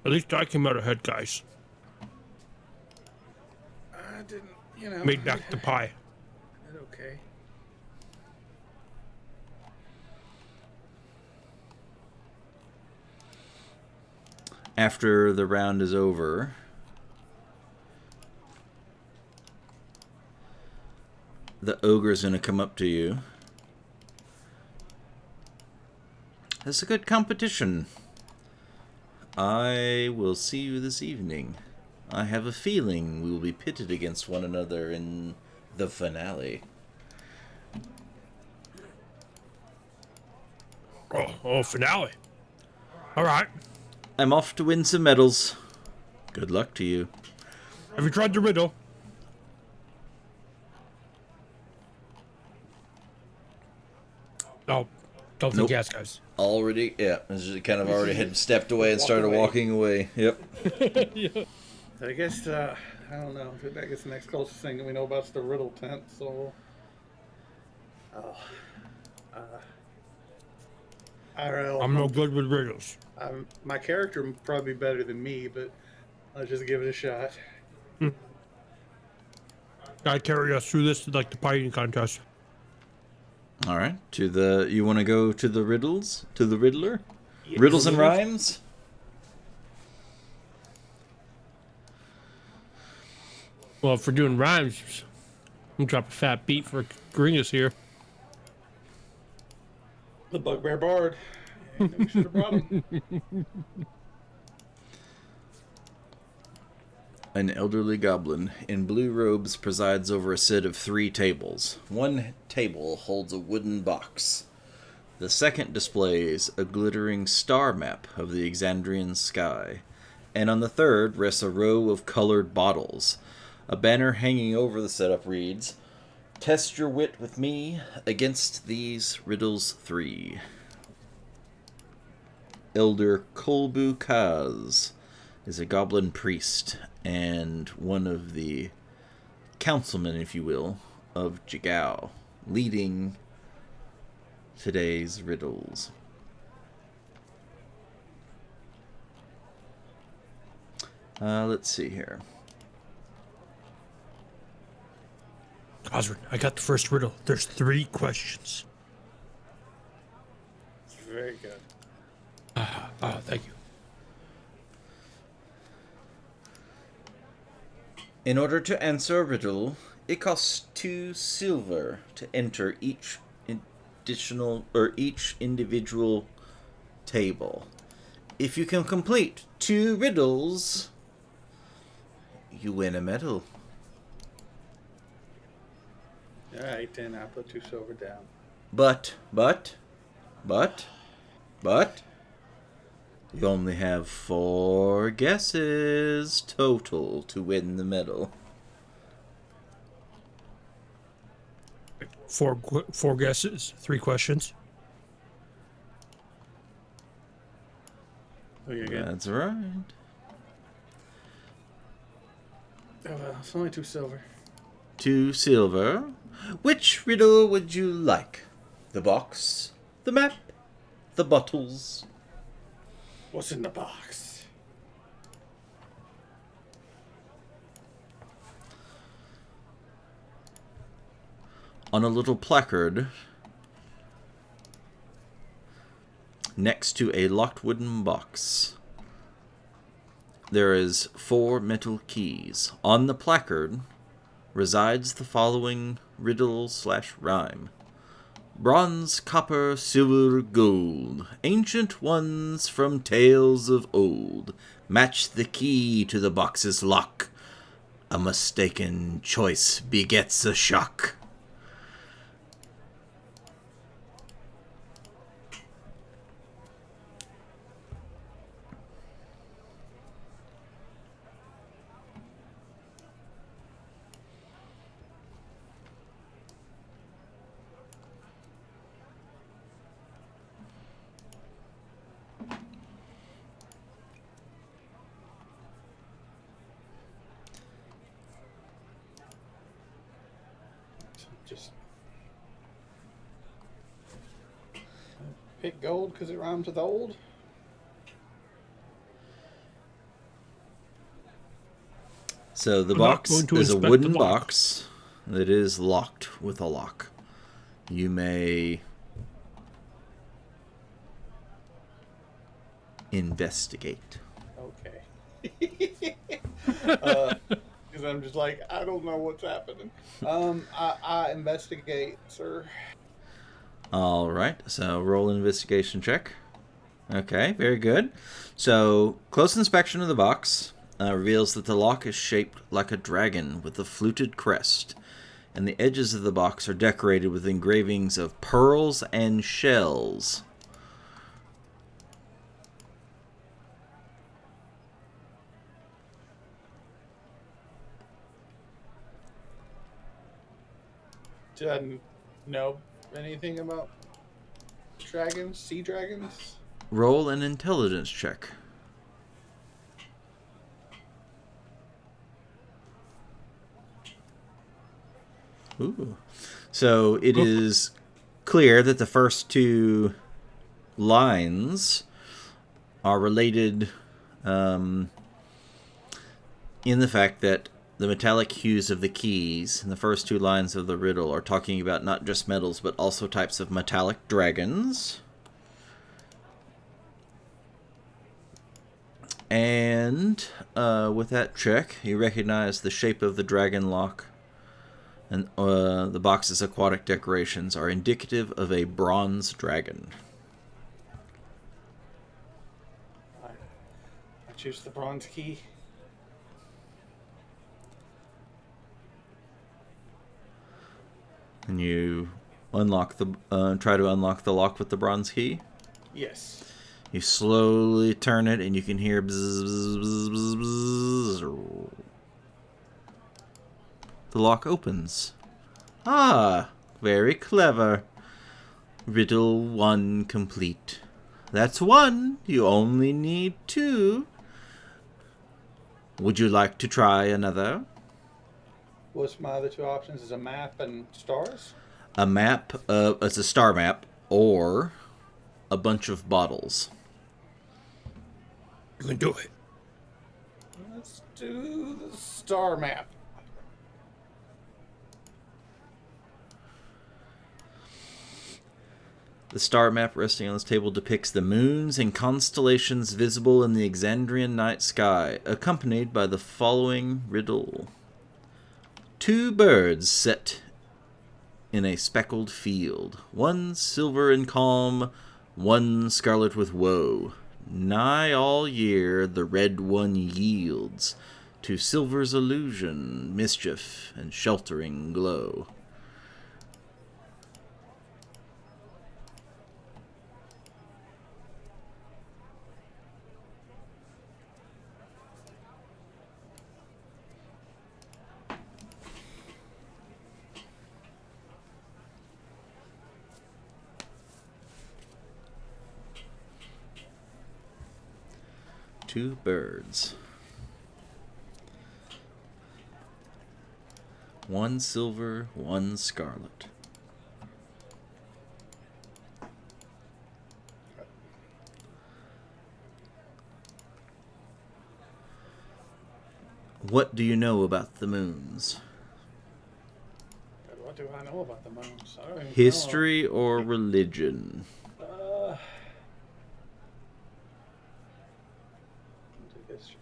at least I came out ahead, guys. I didn't, you know. Made back the pie. Did okay. After the round is over, the ogre's going to come up to you. That's a good competition. I will see you this evening. I have a feeling we will be pitted against one another in the finale. Oh, finale. All right. I'm off to win some medals. Good luck to you. Have you tried the riddle? No, don't think Nope. yes, guys. Already, yeah, kind of already had stepped away and started walking away. Yep. Yeah. I guess, I don't know. I guess the next closest thing that we know about is the riddle tent, so. I don't know. I'm no good with riddles. My character would probably be better than me, but I'll just give it a shot. Gotta carry us through this like the pie eating contest. All right. You want to go to the riddles? To the Riddler? Riddles and rhymes? Well, if we're doing rhymes, I'm gonna drop a fat beat for Gringus here. The Bugbear Bard. Yeah, we should have brought him. An elderly goblin in blue robes presides over a set of 3 tables. One table holds a wooden box. The second displays a glittering star map of the Exandrian sky. And on the third rests a row of colored bottles. A banner hanging over the setup reads, "Test your wit with me against these riddles 3. Elder Kolbu Kaz is a goblin priest and one of the councilmen, if you will, of Jigao, leading today's riddles. Let's see here. Osrin, I got the first riddle. There's 3 questions. Very good. Thank you. In order to answer a riddle, it costs 2 silver to enter each individual table. If you can complete 2 riddles, you win a medal. All right, then I'll put 2 silver down. But, you only have 4 guesses total to win the medal. 4 guesses, 3 questions. Oh, you're good. That's right. Oh, well, it's only 2 silver. 2 silver. Which riddle would you like? The box, the map, the bottles? What's in the box? On a little placard next to a locked wooden box, there is 4 metal keys. On the placard resides the following riddle/rhyme. Bronze, copper, silver, gold, ancient ones from tales of old, match the key to the box's lock. A mistaken choice begets a shock. Just pick gold because it rhymes with old. So the I'm not box going to is a inspect wooden the box. box that is locked with a lock. You may investigate. Okay. Because I'm just like, I don't know what's happening. I investigate, sir. All right, so roll an investigation check. Okay, very good. So, close inspection of the box reveals that the lock is shaped like a dragon with a fluted crest, and the edges of the box are decorated with engravings of pearls and shells. Do I know anything about dragons, sea dragons? Roll an intelligence check. Ooh. So it is clear that the first two lines are related in the fact that the metallic hues of the keys in the first two lines of the riddle are talking about not just metals but also types of metallic dragons. And with that check, you recognize the shape of the dragon lock, and the box's aquatic decorations are indicative of a bronze dragon. I choose the bronze key. And you unlock try to unlock the lock with the bronze key. Yes. You slowly turn it, and you can hear bzz, bzz, bzz, bzz, bzz. The lock opens. Ah, very clever. Riddle 1 complete. That's 1. You only need 2. Would you like to try another? What's my other two options? Is a map and stars? A map, it's a star map, or a bunch of bottles. You can do it. Let's do the star map. The star map resting on this table depicts the moons and constellations visible in the Exandrian night sky, accompanied by the following riddle. 2 birds set in a speckled field, one silver and calm, one scarlet with woe. Nigh all year the red one yields to silver's illusion, mischief, and sheltering glow. Two birds. One silver, one scarlet. What do you know about the moons? What do I know about the moons? I don't even History or religion? know. Do history.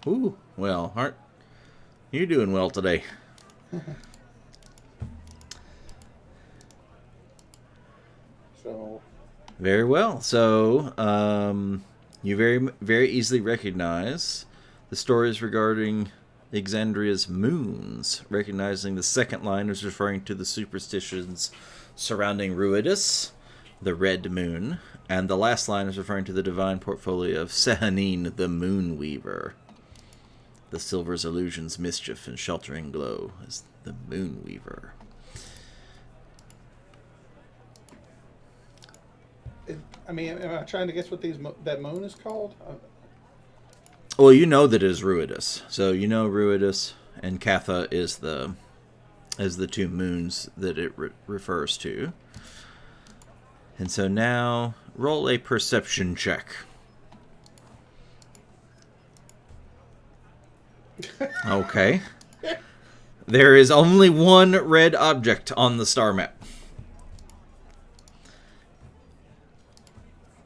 Ooh, well, aren't you doing well today? So, Very well. So, you very easily recognize the stories regarding Exandria's moons, recognizing the second line is referring to the superstitions surrounding Ruidus, the red moon, and the last line is referring to the divine portfolio of Sehanine, the moon weaver. The silver's illusions, mischief, and sheltering glow is the moon weaver. I mean, am I trying to guess what that moon is called? Well, you know that it is Ruidus. So you know Ruidus and Catha is the two moons that it refers to. And so now, roll a perception check. Okay. There is only one red object on the star map.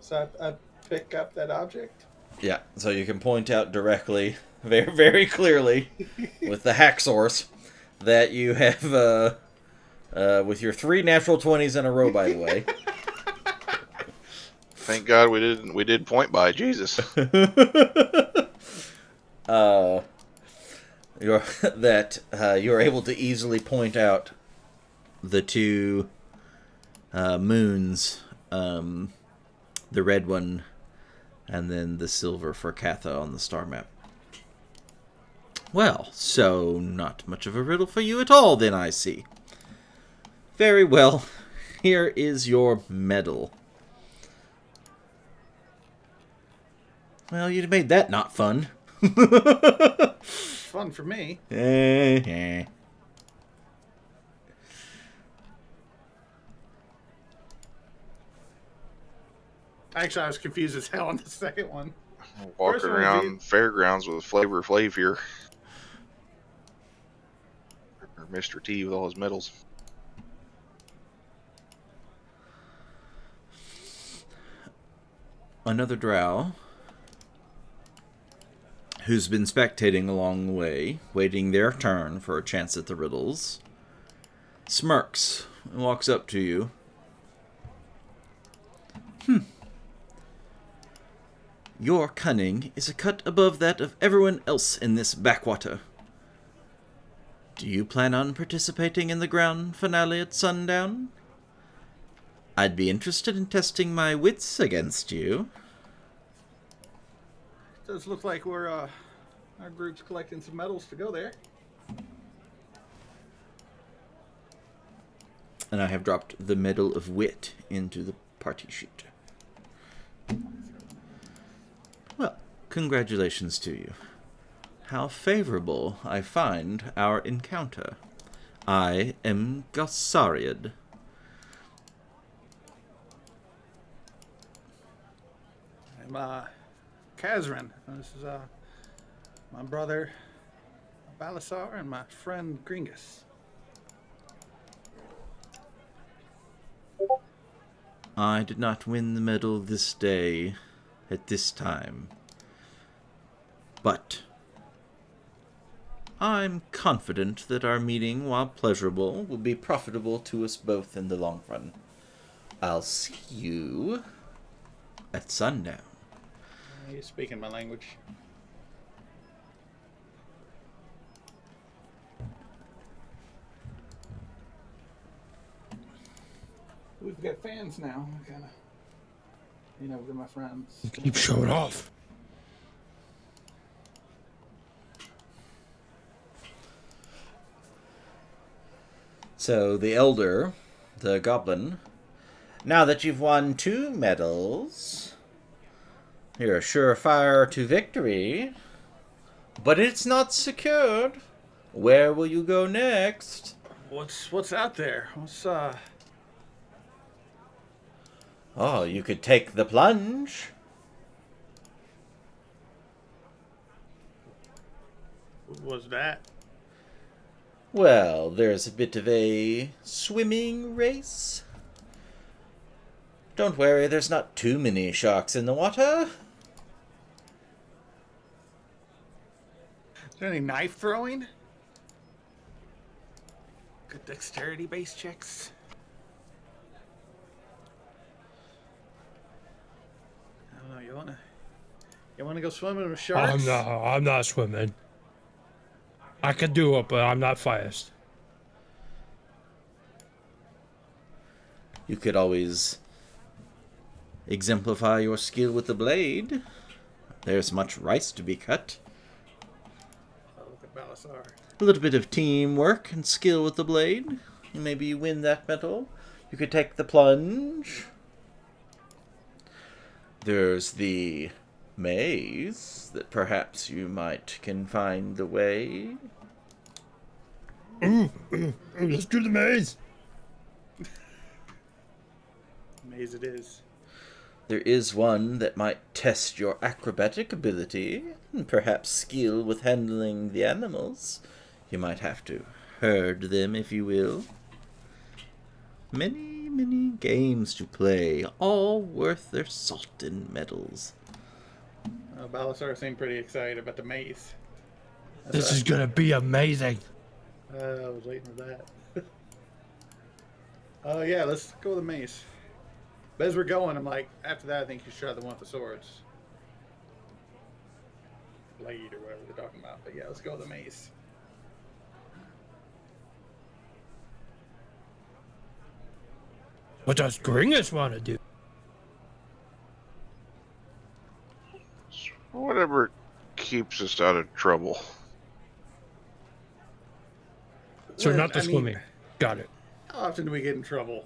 So I pick up that object. Yeah, so you can point out directly, very, very clearly, with the hack source, that you have, with your 3 natural 20s in a row, by the way. Thank God we did point by, Jesus. You're able to easily point out the 2 moons, the red one, and then the silver for Catha on the star map. Well, so not much of a riddle for you at all, then, I see. Very well. Here is your medal. Well, you made that not fun. Fun for me. Actually, I was confused as hell on the second one. Walking around fairgrounds with Flavor Flav here. Or Mr. T with all his medals. Another drow who's been spectating along the way, waiting their turn for a chance at the riddles, smirks and walks up to you. Your cunning is a cut above that of everyone else in this backwater. Do you plan on participating in the grand finale at sundown? I'd be interested in testing my wits against you. It does look like we're our group's collecting some medals to go there. And I have dropped the Medal of Wit into the party sheet. Well, congratulations to you. How favorable I find our encounter. I am Gossariad. I'm Kazran. This is my brother Balasar and my friend Gringus. I did not win the medal this day, at this time. But I'm confident that our meeting, while pleasurable, will be profitable to us both in the long run. I'll see you at sundown. He's speaking my language. We've got fans now. Kind of, they're my friends. Keep showing off. So the elder, the goblin, now that you've won 2 medals, you're a surefire to victory, but it's not secured. Where will you go next? What's out there? Oh, you could take the plunge. What was that? Well, there's a bit of a swimming race. Don't worry, there's not too many sharks in the water. Is there any knife throwing? Good dexterity-based checks. I don't know. You wanna go swimming with sharks? I'm not swimming. I could do it, but I'm not fast. You could always exemplify your skill with the blade. There's much rice to be cut. Oh, look at Balasar. A little bit of teamwork and skill with the blade. Maybe you win that medal. You could take the plunge. There's the maze that perhaps you might can find the way. Let's do the maze. Maze it is. There is one that might test your acrobatic ability and perhaps skill with handling the animals. You might have to herd them, if you will. Many, many games to play, all worth their salt and medals. Balasar seemed pretty excited about the maze. This is gonna be amazing. I was waiting for that. Oh yeah, let's go with the maze. But as we're going, I'm like, after that, I think you should try the one with the swords. Blade or whatever they're talking about. But yeah, let's go with the maze. What does Gringus want to do? Whatever keeps us out of trouble. So Well, not the I mean, swimming. Got it. How often do we get in trouble?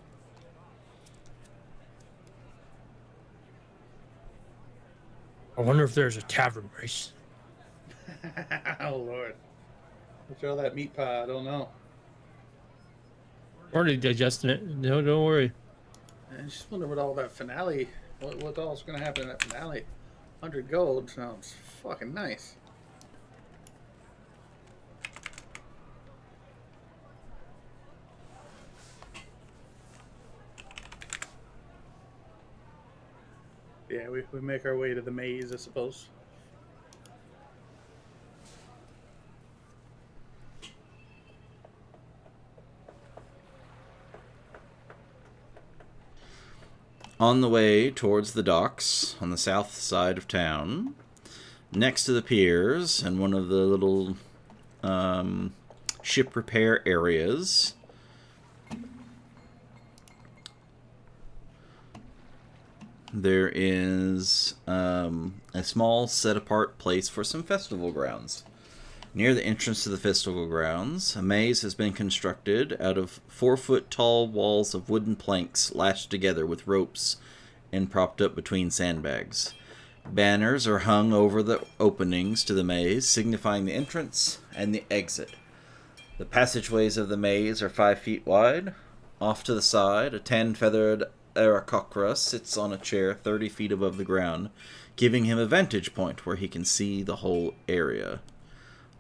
I wonder if there's a tavern race. Oh Lord. What's all that meat pie? I don't know. Already digesting it. No, don't worry. I just wonder what all that finale, what all's going to happen in that finale. 100 gold sounds fucking nice. Yeah, we make our way to the maze, I suppose. On the way towards the docks on the south side of town, next to the piers and one of the little ship repair areas, there is a small set-apart place for some festival grounds. Near the entrance to the festival grounds, a maze has been constructed out of 4-foot-tall walls of wooden planks lashed together with ropes and propped up between sandbags. Banners are hung over the openings to the maze, signifying the entrance and the exit. The passageways of the maze are 5 feet wide. Off to the side, a tan-feathered Aarakocra sits on a chair 30 feet above the ground, giving him a vantage point where he can see the whole area.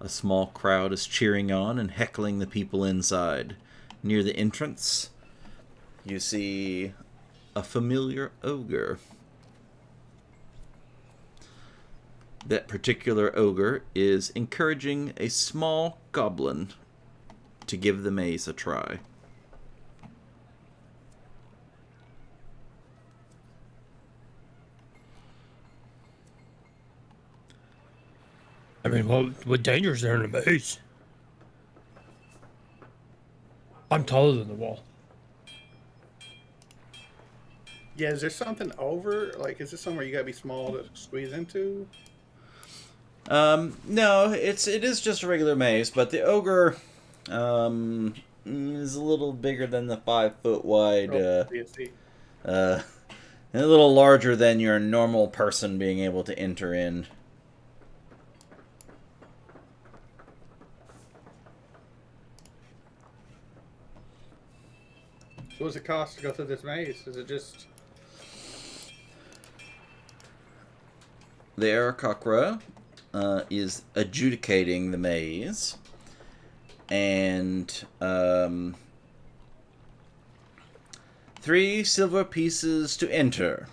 A small crowd is cheering on and heckling the people inside. Near the entrance, you see a familiar ogre. That particular ogre is encouraging a small goblin to give the maze a try. I mean, what danger's there in the maze? I'm taller than the wall. Yeah, is there something over? Like, is this somewhere you gotta be small to squeeze into? No, it is just a regular maze, but the ogre is a little bigger than the 5 foot wide, CSC. and a little larger than your normal person being able to enter in. So what's it cost to go through this maze? Is it just... The Aarakocra is adjudicating the maze, and 3 silver pieces to enter.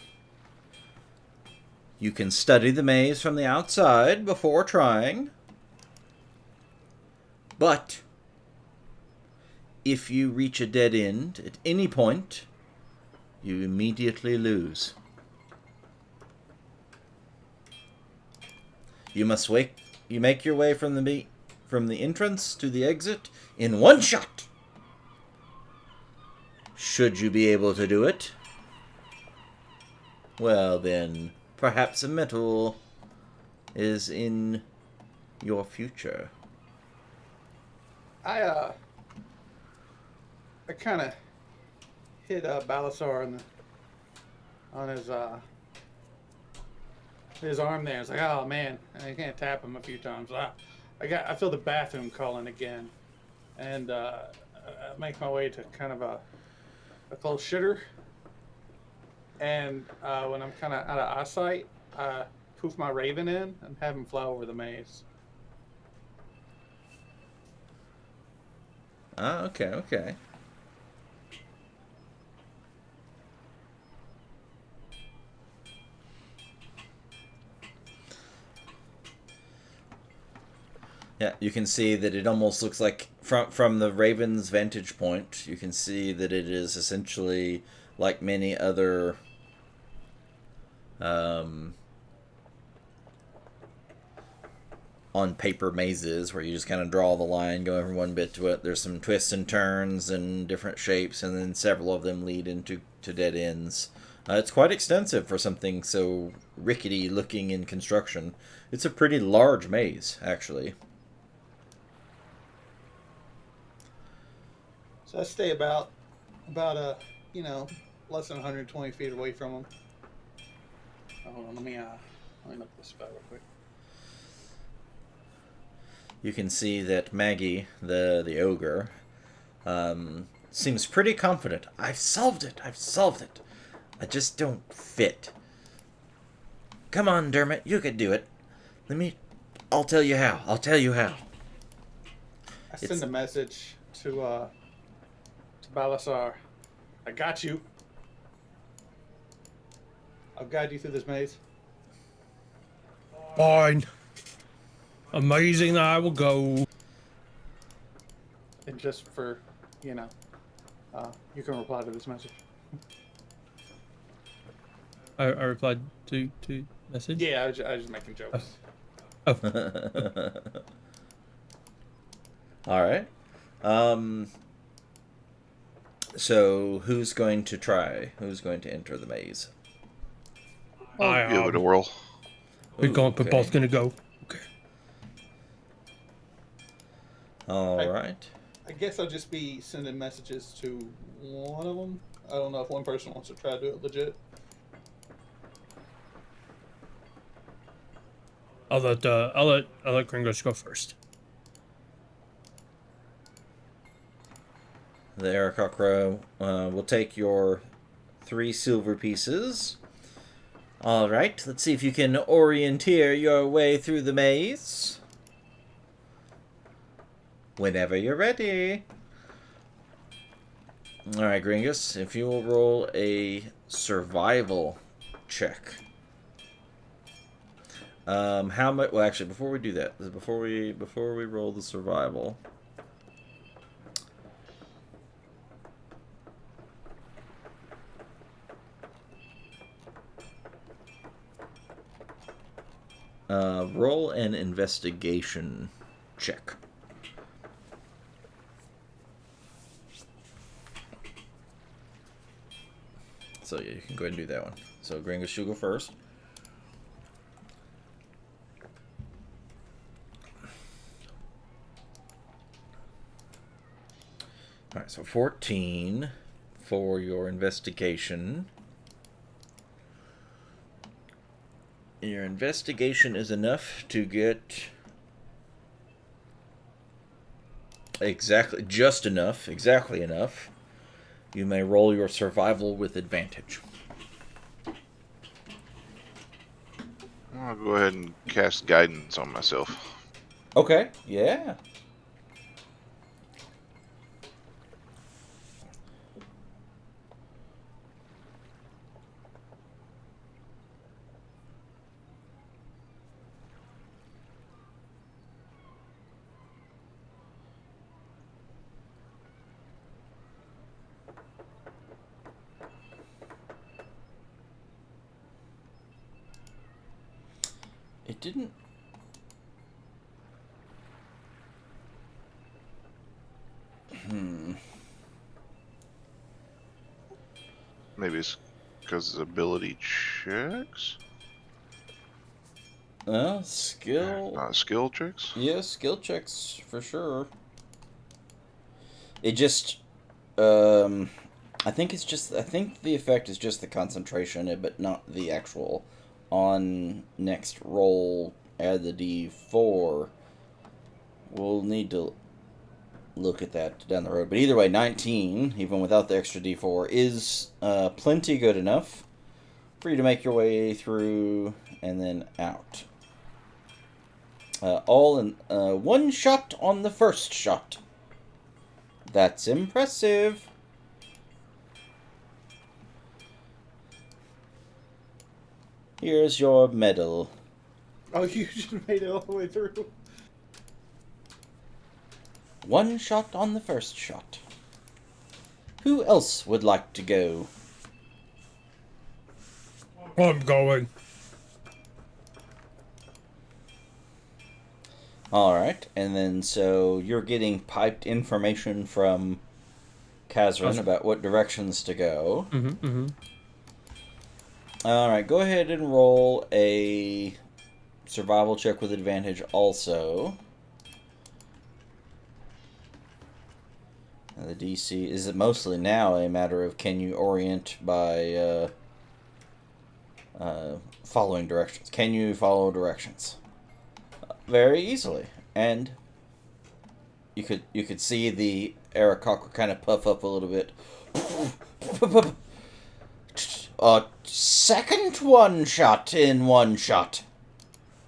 You can study the maze from the outside before trying, but if you reach a dead end at any point, you immediately lose. You make your way from the entrance to the exit in 1 shot. Should you be able to do it, well then, perhaps a medal is in your future. I kind of hit Balasar on his his arm there. It's like, oh man, I can't tap him a few times. I feel the bathroom calling again, and I make my way to kind of a close shitter. And when I'm kind of out of eyesight, I poof my raven in and have him fly over the maze. Ah, okay, okay. Yeah, you can see that it almost looks like from the Raven's vantage point, you can see that it is essentially like many other on paper mazes where you just kind of draw the line, go from one bit to it. There's some twists and turns and different shapes, and then several of them lead into dead ends. It's quite extensive for something so rickety looking in construction. It's a pretty large maze, actually. So I stay about you know, less than 120 feet away from him. Hold on, let me look this spell real quick. You can see that Maggie, the ogre, seems pretty confident. I've solved it. I've solved it. I just don't fit. Come on, Dermot. You could do it. I'll tell you how. I'll tell you how. I send a message to Balasar. I got you. I'll guide you through this maze. Fine. Amazing, I will go. And just for, you know, you can reply to this message. I replied to message. Yeah, I was just making jokes. Oh. All right. So who's going to try? Who's going to enter the maze? I'll give it a whirl. We're both gonna go. Okay. All right. I guess I'll just be sending messages to one of them. I don't know if one person wants to try to do it legit. I'll let Gringos go first. The Aarakocra will take your 3 silver pieces. All right, let's see if you can orienteer your way through the maze. Whenever you're ready. All right, Gringus, if you will roll a survival check. How much? Well, actually, before we do that, before we roll the survival. Roll an investigation check. So yeah, you can go ahead and do that one. So Gringus, you'll go first. Alright, so 14 for your investigation. Your investigation is enough to get exactly enough. You may roll your survival with advantage. I'll go ahead and cast guidance on myself. Okay, yeah. It didn't... Maybe it's because of ability checks? Skill... Not skill checks? Yeah, skill checks, for sure. It just... I think the effect is just the concentration, but not the actual on next roll, add the D4. We'll need to look at that down the road. But either way, 19, even without the extra D4, is plenty good enough for you to make your way through and then out. All in one shot on the first shot. That's impressive. Here's your medal. Oh, you just made it all the way through. One shot on the first shot. Who else would like to go? I'm going. Alright, and then so you're getting piped information from Kazran about what directions to go. Alright, go ahead and roll a survival check with advantage also. The DC is it mostly now a matter of can you orient by following directions. Can you follow directions? Very easily, and you could see the Aarakocra kind of puff up a little bit. Second one shot in one shot.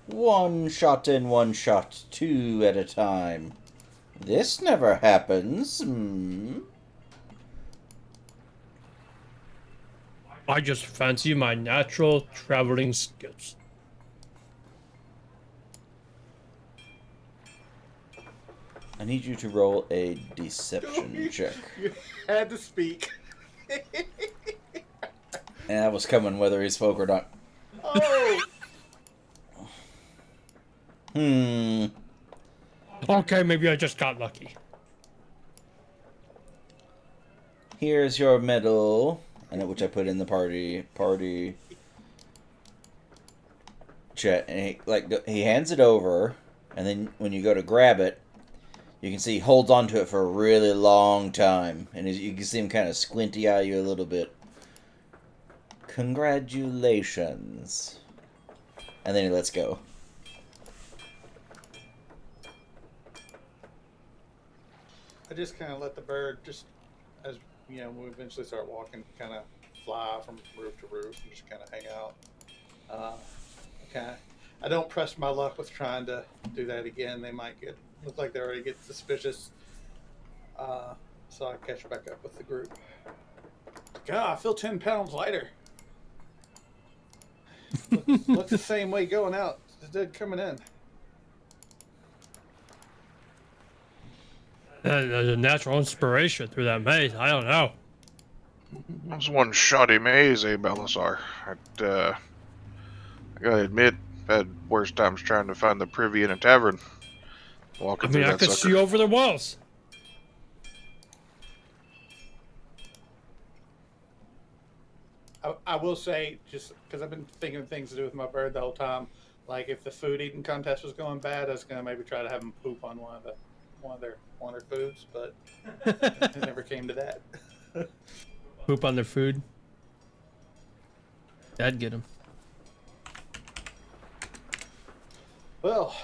One shot in one shot, two at a time. This never happens. I just fancy my natural traveling skills. I need you to roll a deception check. You had to speak. And that was coming whether he spoke or not. Oh! Okay, maybe I just got lucky. Here's your medal, and which I put in the party chat. And he hands it over, and then when you go to grab it, you can see he holds onto it for a really long time, and you can see him kind of squinty eye you a little bit. Congratulations. And then he lets go. I just kind of let the bird just, as you know, we eventually start walking, kind of fly from roof to roof and just kind of hang out. I don't press my luck with trying to do that again. They might look like they already get suspicious. So I catch back up with the group. God, I feel 10 pounds lighter. Looks the same way going out as it did coming in. There's a natural inspiration through that maze. I don't know. That's one shoddy maze, Belisar. I gotta admit, I've had worse times trying to find the privy in a tavern. Walking I mean, through I that could sucker. see over the walls. I will say, just because I've been thinking of things to do with my bird the whole time, like if the food eating contest was going bad, I was gonna maybe try to have them poop on one of their foods, but it never came to that. Poop on their food. That'd get them. Well,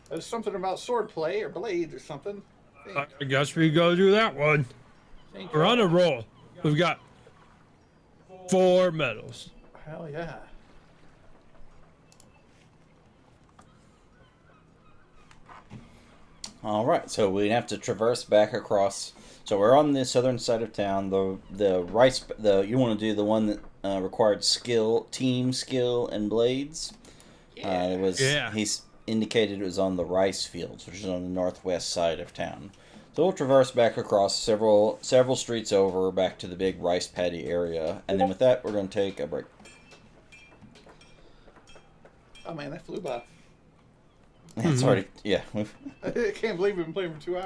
there's something about swordplay or blades or something. I guess we go do that one. We're on a roll. We've got 4 medals. Hell yeah. Alright, so we have to traverse back across. So we're on the southern side of town. You want to do the one that required team skill, and blades. He's indicated it was on the rice fields, which is on the northwest side of town. So we'll traverse back across several streets over back to the big rice paddy area, and then with that we're going to take a break. Oh man, that flew by. It's already, yeah. I can't believe we've been playing for 2 hours.